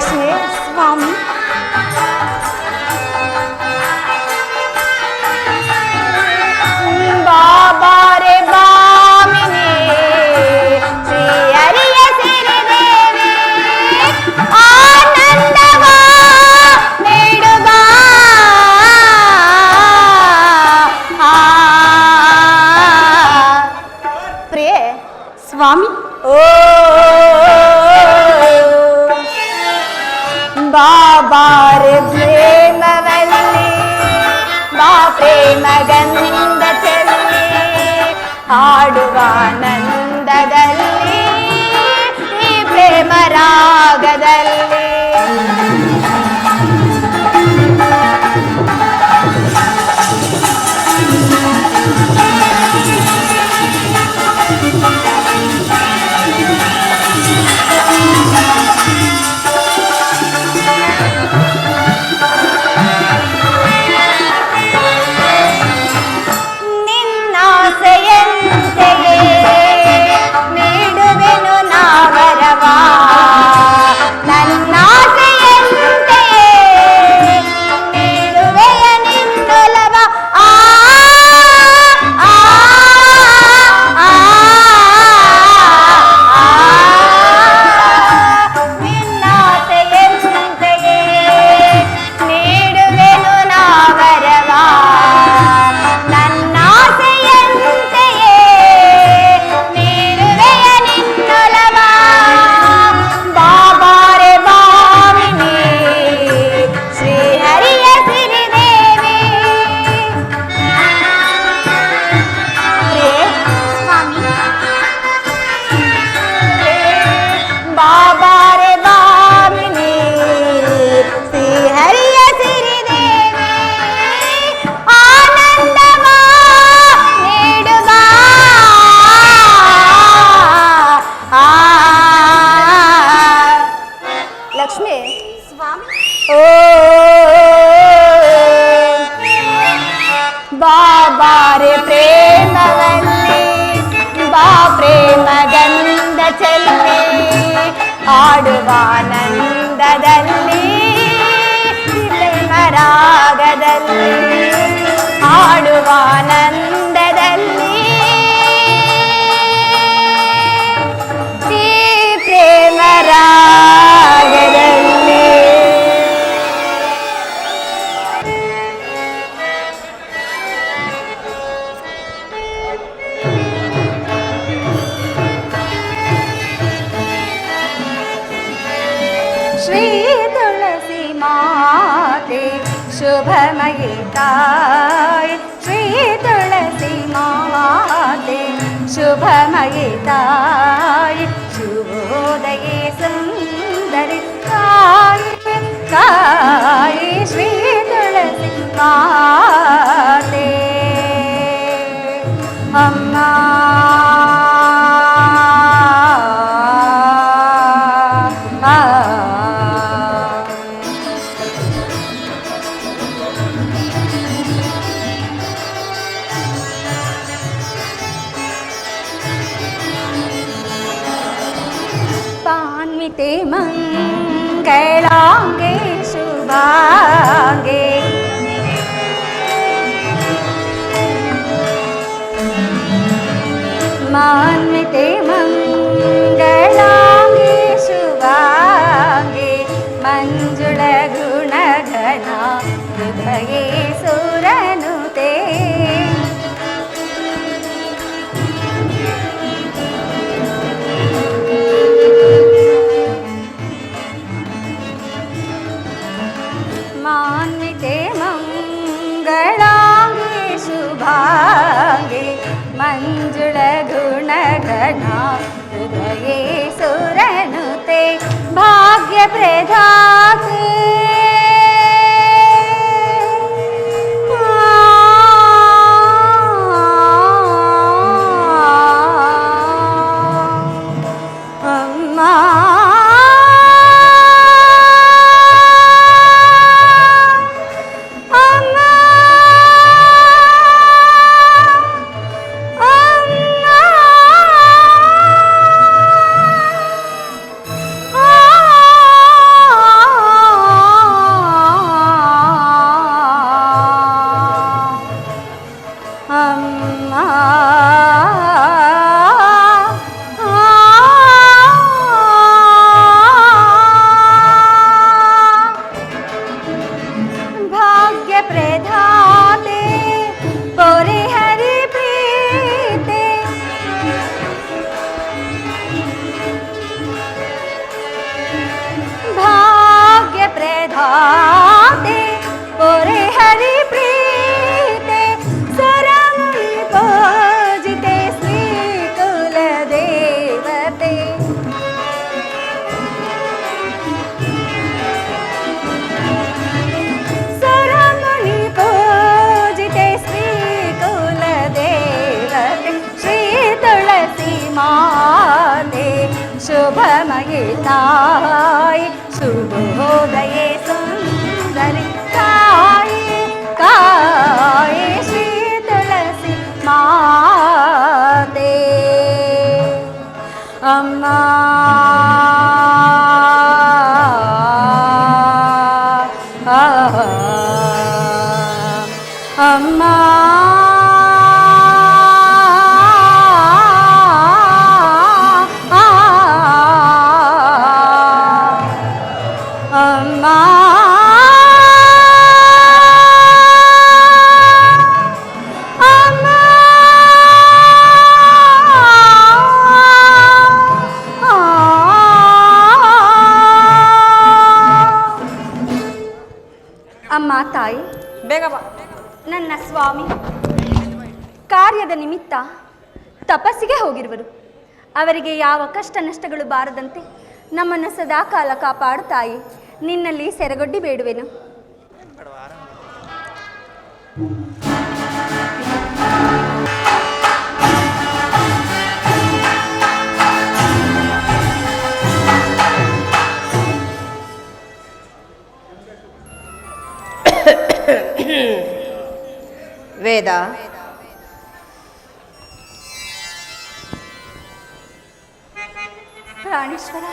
ಲಕ್ಷ್ಮಿ. ಸ್ವಾಮಿ, ಬಾಬಾರೆ ಬಾಮಿನಿ ಶ್ರೀ ಹರಿಯ ಸಿರಿದೇವಿ ಆನಂದವ ನೀಡುವ ಪ್ರಿಯೆ. ಸ್ವಾಮಿ, ಓ ಬಾಬಾರೆ ಪ್ರೇಮವಲ್ಲಿ ಬಾ ಪ್ರೇಮ ಗಂಧ ಚೆಲ್ಲಿ ಹಾಡುವ ಆನಂದದಲ್ಲಿ ಈ ಪ್ರೇಮ ರಾಗದಲ್ಲಿ ನಿನ್ನಾಸೆಯಂತೆಯೇ ನೀಡುವೆನು ನಾವರವ ನನ್ನಾಸೆಯಂತೆಯೇ ನೀಡುವೆಯ ನಿನ್ನೊಲವ ಆ ಆ ಆ ನಿನ್ನಾಸೆಯಂತೆಯೇ ನೀಡುವೆನು ನಾವರವ ನನ್ನಾಸೆಯಂತೆಯೇ ನೀಡುವೆಯ ನಿನ್ನೊಲವ ಬಾಬಾರೆ ಬಾಮಿನಿ ಶ್ರೀ ಹರಿಯ ಸಿರಿದೇವಿ. ಸ್ವಾಮಿ, ಬಾಬಾರೆ ಬಾಮಿನಿ ಶ್ರೀ ಹರಿಯ ಸಿರಿದೇವಿ ಆನಂದವ ನೀಡುವ ಲಕ್ಷ್ಮಿ. ಸ್ವಾಮಿ, ಓ ಬಾಬಾರೆ ಪ್ರೇಮವಲ್ಲಿ ಬಾ ಪ್ರೇಮ ಗಂಧ ಚೆಲ್ಲಿ ಆಡುವ ಆನಂದದಲ್ಲಿ ಪ್ರೇಮ ರಾಗದಲ್ಲಿ ಆಡುವ ಆನಂದದಲ್ಲಿ ಈ ಪ್ರೇಮ ರಾಗದಲ್ಲಿ ಶ್ರೀ ತುಳಸಿ ಮಾತೆ ಶುಭಮಯಿ ತಾಯಿ ಶ್ರೀ ತುಳಸಿ ಮಾತೆ ಶುಭಮಯಿ ತಾಯಿ ಶುಭೋದಯೇ ಸುಂದರಿ ತಾಯಿ ತಾಯಿ ಶ್ರೀ ತುಳಸಿ ಮಾತೆ ಅಮ್ಮ ಪಾನ್ವಿತೆ ಮಂಗಳಾಂಗೆ ಶುಭಾಂಗೆ ಮಾನ್ವಿತೆ ಮಂಗಳಾಂಗೆ ಶುಭಾಂಗೆ ಮಂಜುಳ ಗುಣಗಣ ಹೃದಯೇ ಸುರನುತೆ ಮಾನ್ವಿತೆ ಮಂಗಳಾಂಗೆ ಶುಭಾಂಗೆ ಮಂಜುಳ ಗುಣಗಣ ಹೃದಯೇ ಸುರನುತೆ ಭಾಗ್ಯ ಪ್ರದಾತೆ ನಮಗೆ ತಾಯಿ ಶುಭೋದಯೇ ಸುಂದರಿ ತಾಯಿ ಕಾಯಿ ಶ್ರೀ ತುಳಸಿ ಮಾತೆ ಅಮ್ಮ ಅಮ್ಮ ಅಮ್ಮ ಅಮ್ಮ ತಾಯಿ ಬೇಗ ಬಾ. ನನ್ನ ಸ್ವಾಮಿ ಕಾರ್ಯದ ನಿಮಿತ್ತ ತಪಸ್ಸಿಗೆ ಹೋಗಿರುವರು. ಅವರಿಗೆ ಯಾವ ಕಷ್ಟ ನಷ್ಟಗಳು ಬಾರದಂತೆ ನಮ್ಮನ್ನು ಸದಾಕಾಲ ಕಾಪಾಡು ತಾಯಿ. ನಿನ್ನಲ್ಲಿ ಸೆರಗೊಡ್ಡಿ ಬೇಡುವೆನು. ವೇದ, ಪ್ರಾಣೇಶ್ವರ,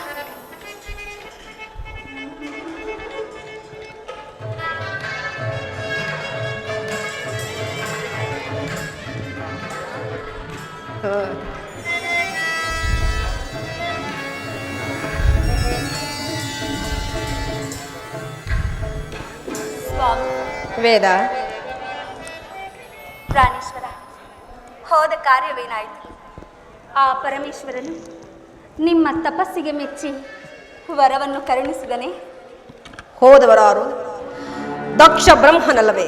ವೇದ, ಪ್ರಾಣೇಶ್ವರ, ಹೋದ ಕಾರ್ಯವೇನಾಯಿತು? ಆ ಪರಮೇಶ್ವರನು ನಿಮ್ಮ ತಪಸ್ಸಿಗೆ ಮೆಚ್ಚಿ ವರವನ್ನು ಕರುಣಿಸಿದನೆ. ಹೋದವರಾರು ದಕ್ಷ ಬ್ರಹ್ಮನಲ್ಲವೇ?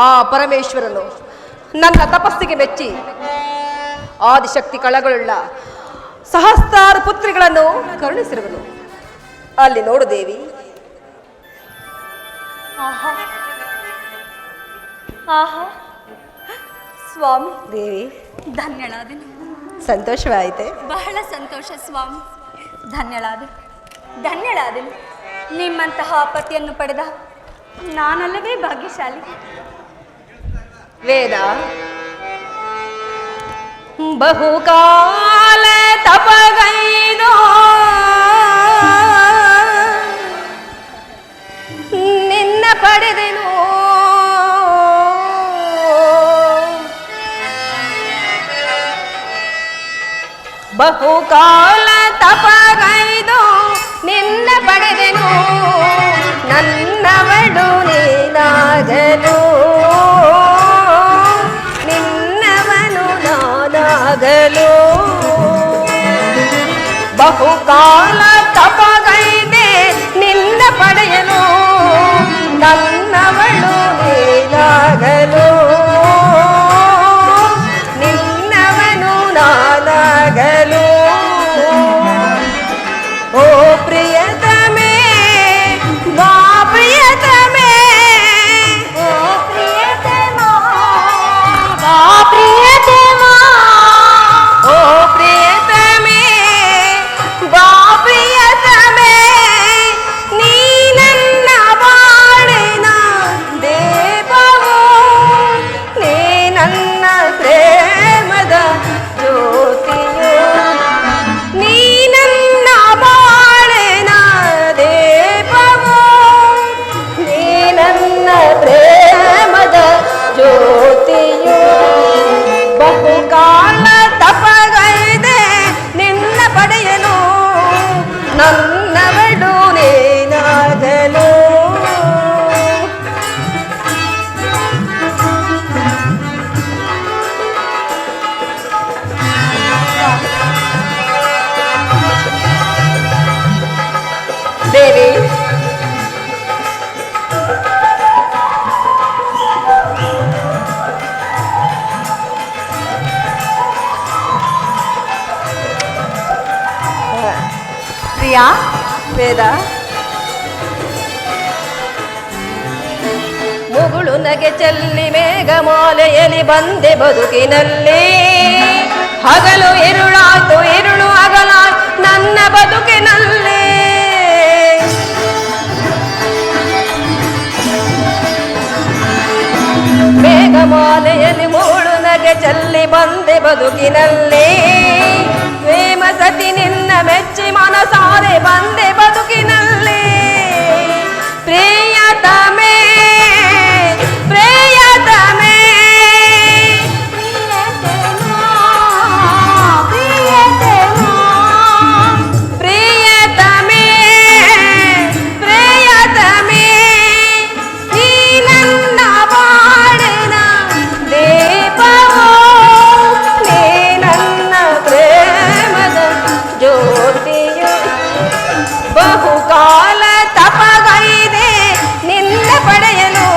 ಆ ಪರಮೇಶ್ವರನು ನನ್ನ ತಪಸ್ಸಿಗೆ ಮೆಚ್ಚಿ ಆದಿಶಕ್ತಿ ಕಳಗಳುಳ್ಳ ಸಹಸ್ರಾರು ಪುತ್ರಿಗಳನ್ನು ಕರುಣಿಸಿರುವನು. ಅಲ್ಲಿ ನೋಡು ದೇವಿ. ಆಹಾ ಆಹಾ ಸ್ವಾಮಿ, ದೇವಿ, ಧನ್ಯಳಾದೆನು. ಸಂತೋಷವಾಯಿತೆ? ಬಹಳ ಸಂತೋಷ ಸ್ವಾಮಿ, ಧನ್ಯಳಾದೆನು. ನಿಮ್ಮಂತಹ ಪತಿಯನ್ನು ಪಡೆದ ನಾನಲ್ಲವೇ ಭಾಗ್ಯಶಾಲಿ. ವೇದ, ಬಹುಕಾಲ ತಪಗೈದೋ ನಿನ್ನ ಪಡೆದೆನು. ಬಹುಕಾಲ ತಪಗೈದು ನಿನ್ನ ಪಡೆದೆನು. ನನ್ನವಳು ನೀನಾಗಲು, ನಿನ್ನವನು ನಾನಾಗಲು. ಬಹುಕಾಲ ತಪಗೈದೆ ನಿನ್ನ ಪಡೆಯಲು. ನನ್ನವಳು ನೀನಾಗಲು, ನಿನ್ನವನು ನಾನಾಗಲು. ಓ ಪ್ರಿಯತಮೇ, ಬಾ ಪ್ರಿಯತಮೇ, ಓ ಪ್ರಿಯತಮ, ಬಾ ಪ್ರಿಯತಮ, ಓ ಪ್ರಿಯತಮೇ, ಬಾ ಪ್ರಿಯತಮೇ. ನೀ ನನ್ನ ಬಾಳಿನ ದೀಪವು, ನೀ ನನ್ನ ಪ್ರೇಮದ ಜ್ಯೋತಿಯು. ನೀ ನನ್ನ ಬಾಳಿನ ದೀಪವು, ನೀ ನನ್ನ ಪ್ರೇಮದ ಜ್ಯೋತಿಯು. ಬಹುಕಾಲ ತಪಗೈದೆ ನಿನ್ನ ಪಡೆಯಲು. ನನ್ನವಳು ನೀನಾಗಲು. ದೇವಿ, ಪ್ರಿಯಾ, ವೇದ, ಮುಗುಳು ನಗೆ ಚೆಲ್ಲಿ ಮೇಘಮಾಲೆಯಲ್ಲಿ ಬಂದೆ ಬದುಕಿನಲ್ಲಿ. ಹಗಲು ಇರುಳಾತು, ಇರುಳು ಅಗಲಾತು, ನನ್ನ ಬದುಕಿನಲ್ಲಿ. ಮೇಘಮಾಲೆಯಲ್ಲಿ ಮೂಳು ನಗೆ ಚೆಲ್ಲಿ ಬಂದೆ ಬದುಕಿನಲ್ಲಿ. ಪ್ರೇಮ ಸತಿ ನಿನ್ನ ಮೆಚ್ಚಿ ಮನಸಾರೆ ಬಂದೆ ಬದುಕಿನಲ್ಲಿ. ಪ್ರಿಯತಮೇ ಪ್ರಿಯತಮೇ ಪ್ರಿಯತಮೇ ಪ್ರಿಯತಮೇ ನೀ ನನ್ನ ಬಾಳಿನ ದೀಪವೋ, ನೀ ನನ್ನ ಪ್ರೇಮದ ಜ್ಯೋತಿಯು. ಬಹುಕಾಲ ತಪಗೈದೆ ನಿನ್ನ ಪಡೆಯಲು,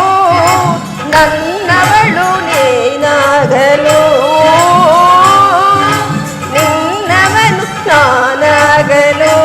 ನನ್ನವಳು ನೀನಾಗಲು, ನಿನ್ನವನು ನಾನಾಗಲು.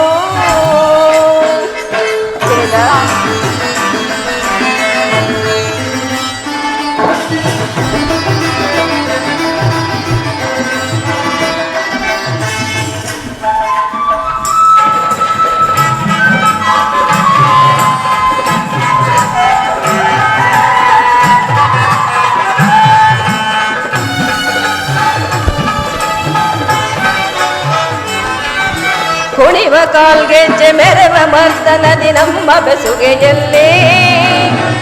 ಕುಣಿವ ಕಾಲ್ಗೆಜ್ಜೆ ಮೆರವ ಮರ್ದನದಿ ನಮ್ಮ ಬೆಸುಗೆಯಲ್ಲಿ.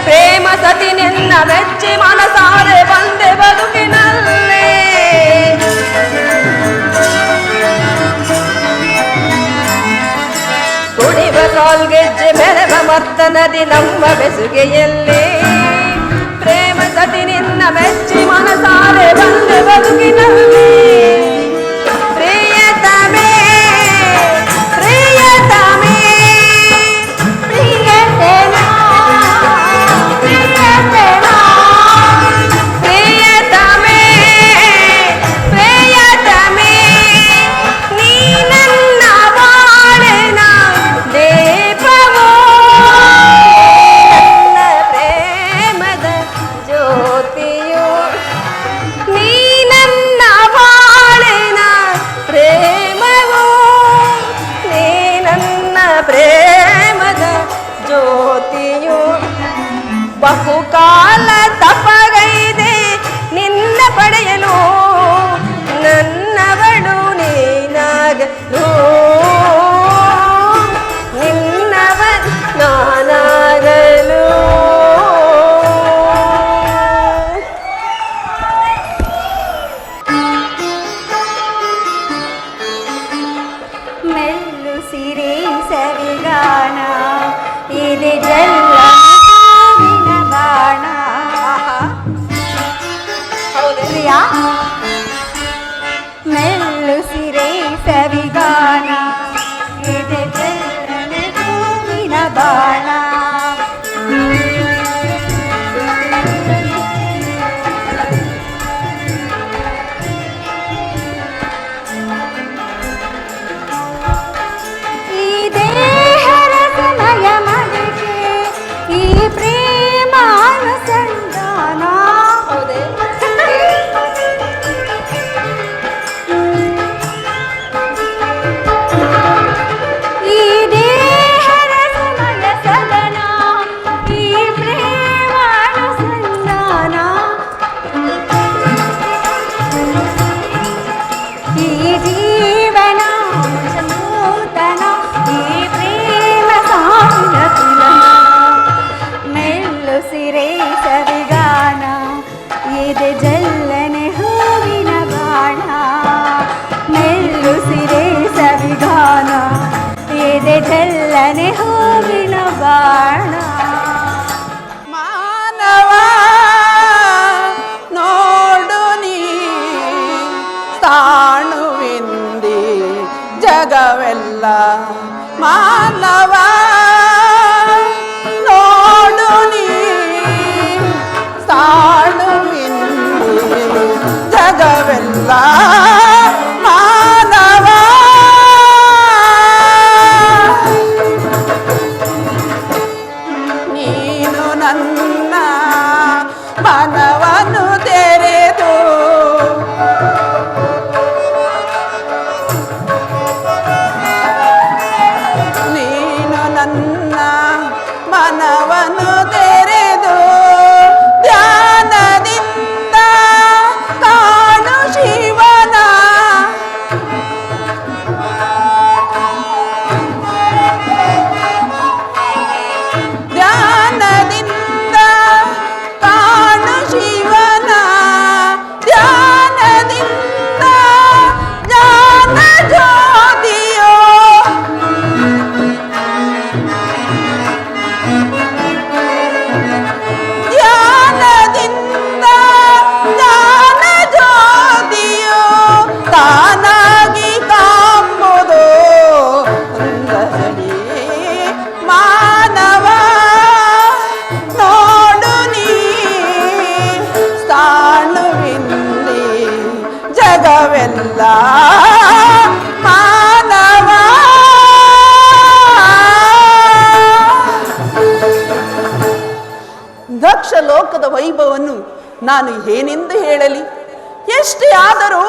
ಪ್ರೇಮ ಸತಿ ನಿನ್ನ ಮೆಚ್ಚಿ ಮನಸಾರೆ ಬಂದೆ ಬದುಕಿನಲ್ಲಿ. ಕುಣಿವ ಕಾಲ್ಗೆಜ್ಜೆ ಮೆರವ ಮರ್ದನದಿ ನಮ್ಮ ಬೆಸುಗೆಯಲ್ಲಿ. ಪ್ರೇಮ ಸತಿ ನಿನ್ನ ಮೆಚ್ಚಿ ಮನಸಾರೆ ಬಂದೆ ಬದುಕಿನಲ್ಲಿ. ಪ್ರಿಯತಮೇ ಪ್ರಿಯತಮೇ ಪ್ರಿಯತಮಾ ಪ್ರಿಯತಮಾ ಪ್ರಿಯತಮೇ ಪ್ರಿಯತಮೇ ನೀ ನನ್ನ ಬಾಳಿನ ದೀಪವೋ, ನನ್ನ ಪ್ರೇಮದ ಜ್ಯೋತಿಯು. ನೀ ನನ್ನ ಬಾಳಿನ ಪ್ರೇಮವೋ, ನೀ ನನ್ನ ಪ್ರೇಮದ ಜ್ಯೋತಿಯು. ಬಹುಕಾಲ ತಪಗೈದೆ ನಿನ್ನ ಪಡೆಯಲು, ನನ್ನವಳು ನೀನಾಗಲು, ನಿನ್ನವ ನಾನಾಗಲು. ಮೆಲ್ಲು ಸಿರಿ ಸವಿಗಾನ ಇದೆ ಜಲ್ಲ ಬಾಣ. ಪ್ರಿಯಾ ಮೆಲ್ಲು ಸಿರೆ ಸವಿಗಾನ ಇದೆ ಜಲ್ಲ ಹೂವಿನ ಬಾಣ. ಈ ದೇಹರ ಸಮಯ ಮನೆಗೆ ಈ ಪ್ರೇಮ ಅನುಸಂಧಾನ. ಈ ದೇಹರ ಸಮಯ ಸದನ ಈ ಪ್ರೇಮ ಅನುಸಂಧಾನ. ಈ ಜೀವನ ನೂತನ ಈ ಪ್ರೇಮ ಸಾವಿನ ತುಲನ. ಮೆಲ್ಲು ಸಿರೆ ಸವಿಗಾನ ಇದೆ ಜಲ್ಲನೆ ಹೂವಿನ ಬಾಣ. ಮೆಲ್ಲು ಸಿರೆ ಸವಿಗಾನ ಇದೆ ಜಲ್ಲನೆ ಹೂವಿನ ಬಾಣ. ಮಾನವ ನೋಡು ನೀ ತಾಣುವಿಂದಿ ಜಗವೆಲ್ಲ. ಮಾನವ ನೋಡು ನೀ ತಾಣುವಿಂದಿ ಜಗವೆಲ್ಲ. ಮಾನವ ನೀನು ನನ್ನ ಮನವನ್ನು ತೆರೆದು ಮನವನ್ನು ತೆರೆದು ಧ್ಯಾನದಿಂದ ಕಾಣು ಶಿವನ. ಧ್ಯಾನದಿಂದ ಕಾಣು ಶಿವನ, ಧ್ಯಾನದಿಂದ ಜ್ಞಾನ ಜ್ಯೋತಿಯೋ. ಧ್ಯಾನದಿಂದ ಜ್ಞಾನ ಜ್ಯೋತಿಯೋ ತಾನಾಗಿ ಕಾಂಬುದು ಅಂದಸಲಿ ಮಾನವ. ನೋಡು ನೀ ಸ್ಥಾಣುವಿಂದಿ ಜಗವೆಲ್ಲ ಮಾನವ. ದಕ್ಷ ಲೋಕದ ವೈಭವವನ್ನು ನಾನು ಏನೆಂದು ಹೇಳಲಿ? ಎಷ್ಟೇ ಆದರೂ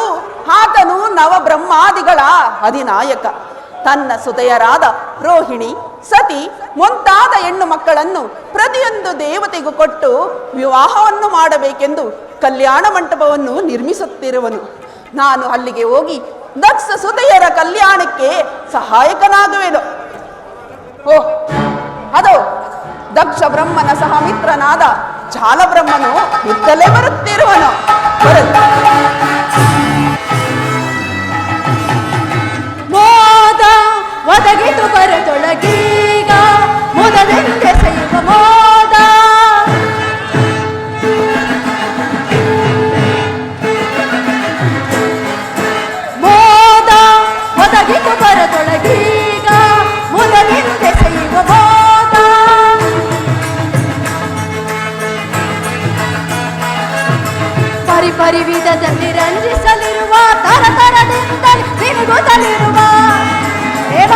ಆತನು ನವಬ್ರಹ್ಮಾದಿಗಳ ಅಧಿನಾಯಕ. ತನ್ನ ಸುತೆಯರಾದ ರೋಹಿಣಿ, ಸತಿ ಮುಂತಾದ ಹೆಣ್ಣು ಮಕ್ಕಳನ್ನು ಪ್ರತಿಯೊಂದು ದೇವತೆಗೂ ಕೊಟ್ಟು ವಿವಾಹವನ್ನು ಮಾಡಬೇಕೆಂದು ಕಲ್ಯಾಣ ಮಂಟಪವನ್ನು ನಿರ್ಮಿಸುತ್ತಿರುವನು. ನಾನು ಅಲ್ಲಿಗೆ ಹೋಗಿ ದಕ್ಷ ಸುತೆಯರ ಕಲ್ಯಾಣಕ್ಕೆ ಸಹಾಯಕನಾಗುವೆನು. ಓಹ್, ಅದು ದಕ್ಷ ಬ್ರಹ್ಮನ ಸಹ ಮಿತ್ರನಾದ ಜಾಲಬ್ರಹ್ಮನು ಇದ್ದಲೇ ಬರುತ್ತಿರುವನು. ಮೋದ ಒದಗಿತು ಬರದೊಳಗೀಗ ಮುದವೆಂದೆಸೆಯುವ ಮೋದ. ಮೋದ ಒದಗಿತು ಬರದೊಳಗೀಗ ಮುದವೆಂದೆಸೆಯುವ ಮೋದ. ಪರಿವಿಧದಲ್ಲಿ ರಂಜಿಸಲಿರುವ ತರತರದಿಂದಲೇ ನಿಮಗೊದಲಿರುವ ದೇವ.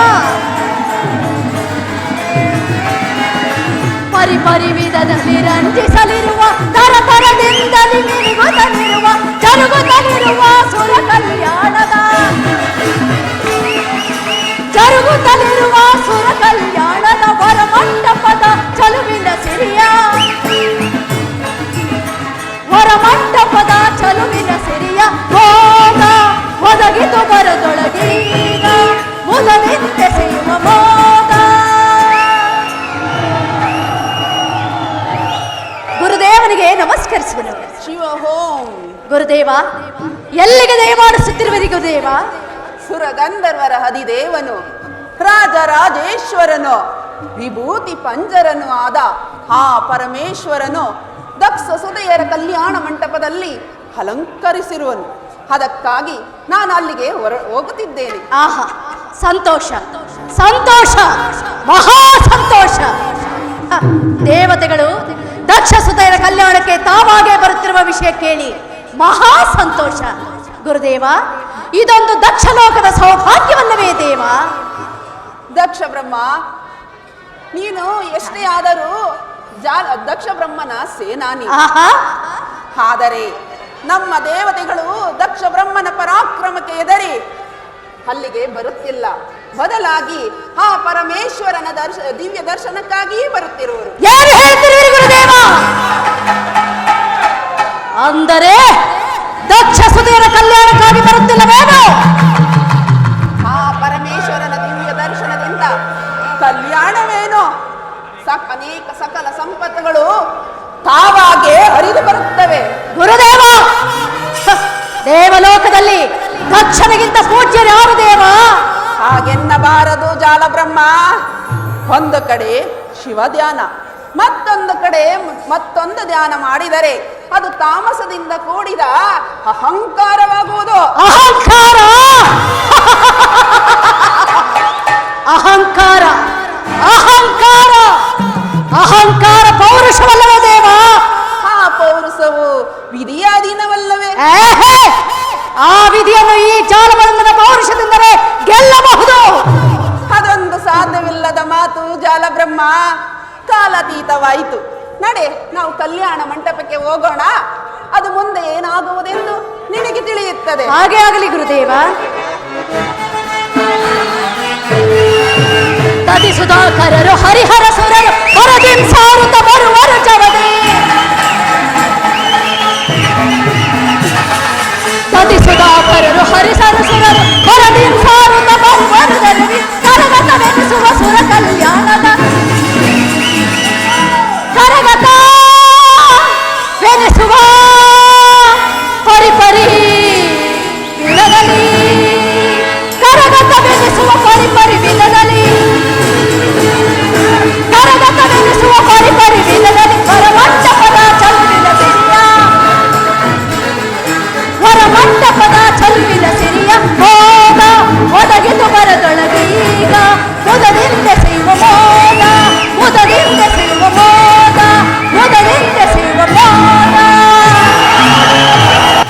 ಪರಿವಿಧದಲ್ಲಿ ರಂಜಿಸಲಿರುವ ತರತರದಿಂದಲೇ ನಿಮಗೊದಲಿರುವ ಜರುಗುತ್ತಲಿರುವ ಸುರ ಕಲ್ಯಾಣದ ಜರುಗುತ್ತಲಿರುವ ಸುರ ಕಲ್ಯಾಣದ ವರಮಂಟಪದ ಚಲುವಿನ ಸಿರಿಯ ವರಮಂಟಪದ ಚಲುವಿನ ಸಿರಿಯ ಮೋದ ಒದಗಿತು ಬರದೊಳಗೀಗ ಮುದವೆಂದೆಸೆಯುವ ಮೋದ. ಗುರುದೇವನಿಗೆ ನಮಸ್ಕರಿಸುವನು. ಶಿವ ಹೋಂ. ಗುರುದೇವ, ಎಲ್ಲಿಗೆ ದಯಮಾಡಿಸುತ್ತಿರುವಿರಿ ಗುರುದೇವ? ಸುರಗಂಧರ್ವರ ಹದಿದೇವನು, ರಾಜರಾಜೇಶ್ವರನು, ವಿಭೂತಿ ಪಂಜರನು ಆದ ಆ ಪರಮೇಶ್ವರನು ದಕ್ಷ ಸುತೆಯರ ಕಲ್ಯಾಣ ಮಂಟಪದಲ್ಲಿ ಅಲಂಕರಿಸಿರುವನು. ಅದಕ್ಕಾಗಿ ನಾನು ಅಲ್ಲಿಗೆ ಹೋಗುತ್ತಿದ್ದೇನೆ. ಆಹಾ, ಸಂತೋಷ ಸಂತೋಷ, ಮಹಾ ಸಂತೋಷ. ದೇವತೆಗಳು ದಕ್ಷ ಸುತೆಯರ ಕಲ್ಯಾಣಕ್ಕೆ ತಾವಾಗೇ ಬರುತ್ತಿರುವ ವಿಷಯ ಕೇಳಿ ಮಹಾ ಸಂತೋಷ. ಗುರುದೇವ, ಇದೊಂದು ದಕ್ಷ ಲೋಕದ ಸೌಭಾಗ್ಯವಲ್ಲವೇ ದೇವ? ದಕ್ಷ ಬ್ರಹ್ಮ, ನೀನು ಎಷ್ಟೇ ಆದರೂ ದಕ್ಷ ಬ್ರಹ್ಮನ ಸೇನಾನಿ. ಆದರೆ ನಮ್ಮ ದೇವತೆಗಳು ದಕ್ಷ ಬ್ರಹ್ಮನ ಪರಾಕ್ರಮಕ್ಕೆ ಎದರಿ ಅಲ್ಲಿಗೆ ಬರುತ್ತಿಲ್ಲ. ಬದಲಾಗಿ ಆ ಪರಮೇಶ್ವರನ ದಿವ್ಯ ದರ್ಶನಕ್ಕಾಗಿಯೇ ಬರುತ್ತಿರುವರು. ಏನು ಹೇಳ್ತಿರುವಿರಿ ಗುರುದೇವ? ಅಂದರೆ ದಕ್ಷ ಸುತೆಯರ ಕಲ್ಯಾಣಕ್ಕಾಗಿ ಬರುತ್ತಿಲ್ಲವೇನು? ಆ ಪರಮೇಶ್ವರನ ದಿವ್ಯ ದರ್ಶನದಿಂದ ಕಲ್ಯಾಣವೇನು? ಅನೇಕ ಸಕಲ ಸಂಪತ್ತುಗಳು ತಾವಾಗೆ ಹರಿದು ಬರುತ್ತವೆ. ಗುರುದೇವ, ದೇವಲೋಕದಲ್ಲಿ ದಕ್ಷನಿಗಿಂತ ಪೂಜ್ಯರು ಯಾರು ದೇವ? ಹಾಗೆನ್ನಬಾರದು ಜಾಲಬ್ರಹ್ಮ. ಒಂದು ಕಡೆ ಶಿವ ಧ್ಯಾನ, ಮತ್ತೊಂದು ಕಡೆ ಮತ್ತೊಂದು ಧ್ಯಾನ ಮಾಡಿದರೆ ಅದು ತಾಮಸದಿಂದ ಕೂಡಿದ ಅಹಂಕಾರವಾಗುವುದು. ಅಹಂಕಾರ ಅಹಂಕಾರ ಅಹಂಕಾರ ಅಹಂಕಾರ ಪೌರುಷವಲ್ಲವೇ ದೇವ? ಆ ಪೌರುಷವು ವಿಧಿಯ ಅಧೀನವಲ್ಲವೇ? ಆ ವಿಧಿಯನ್ನು ಈ ಜಾಲಬಂಧನ ಪೌರುಷದಿಂದಲೇ ಗೆಲ್ಲಬಹುದು. ಅದೊಂದು ಸಾಧ್ಯವಿಲ್ಲದ ಮಾತು ಜಾಲಬ್ರಹ್ಮ. ಕಾಲಾತೀತವಾಯಿತು. ನಡೆ, ನಾವು ಕಲ್ಯಾಣ ಮಂಟಪಕ್ಕೆ ಹೋಗೋಣ. ಅದು ಮುಂದೆ ಏನಾಗುವುದೆಂದು ನಿನಗೆ ತಿಳಿಯುತ್ತದೆ. ಹಾಗೆ ಆಗಲಿ ಗುರುದೇವ. ತದಿ ಸುಧಾಕರರು ಹರಿಹರ ಸುರರ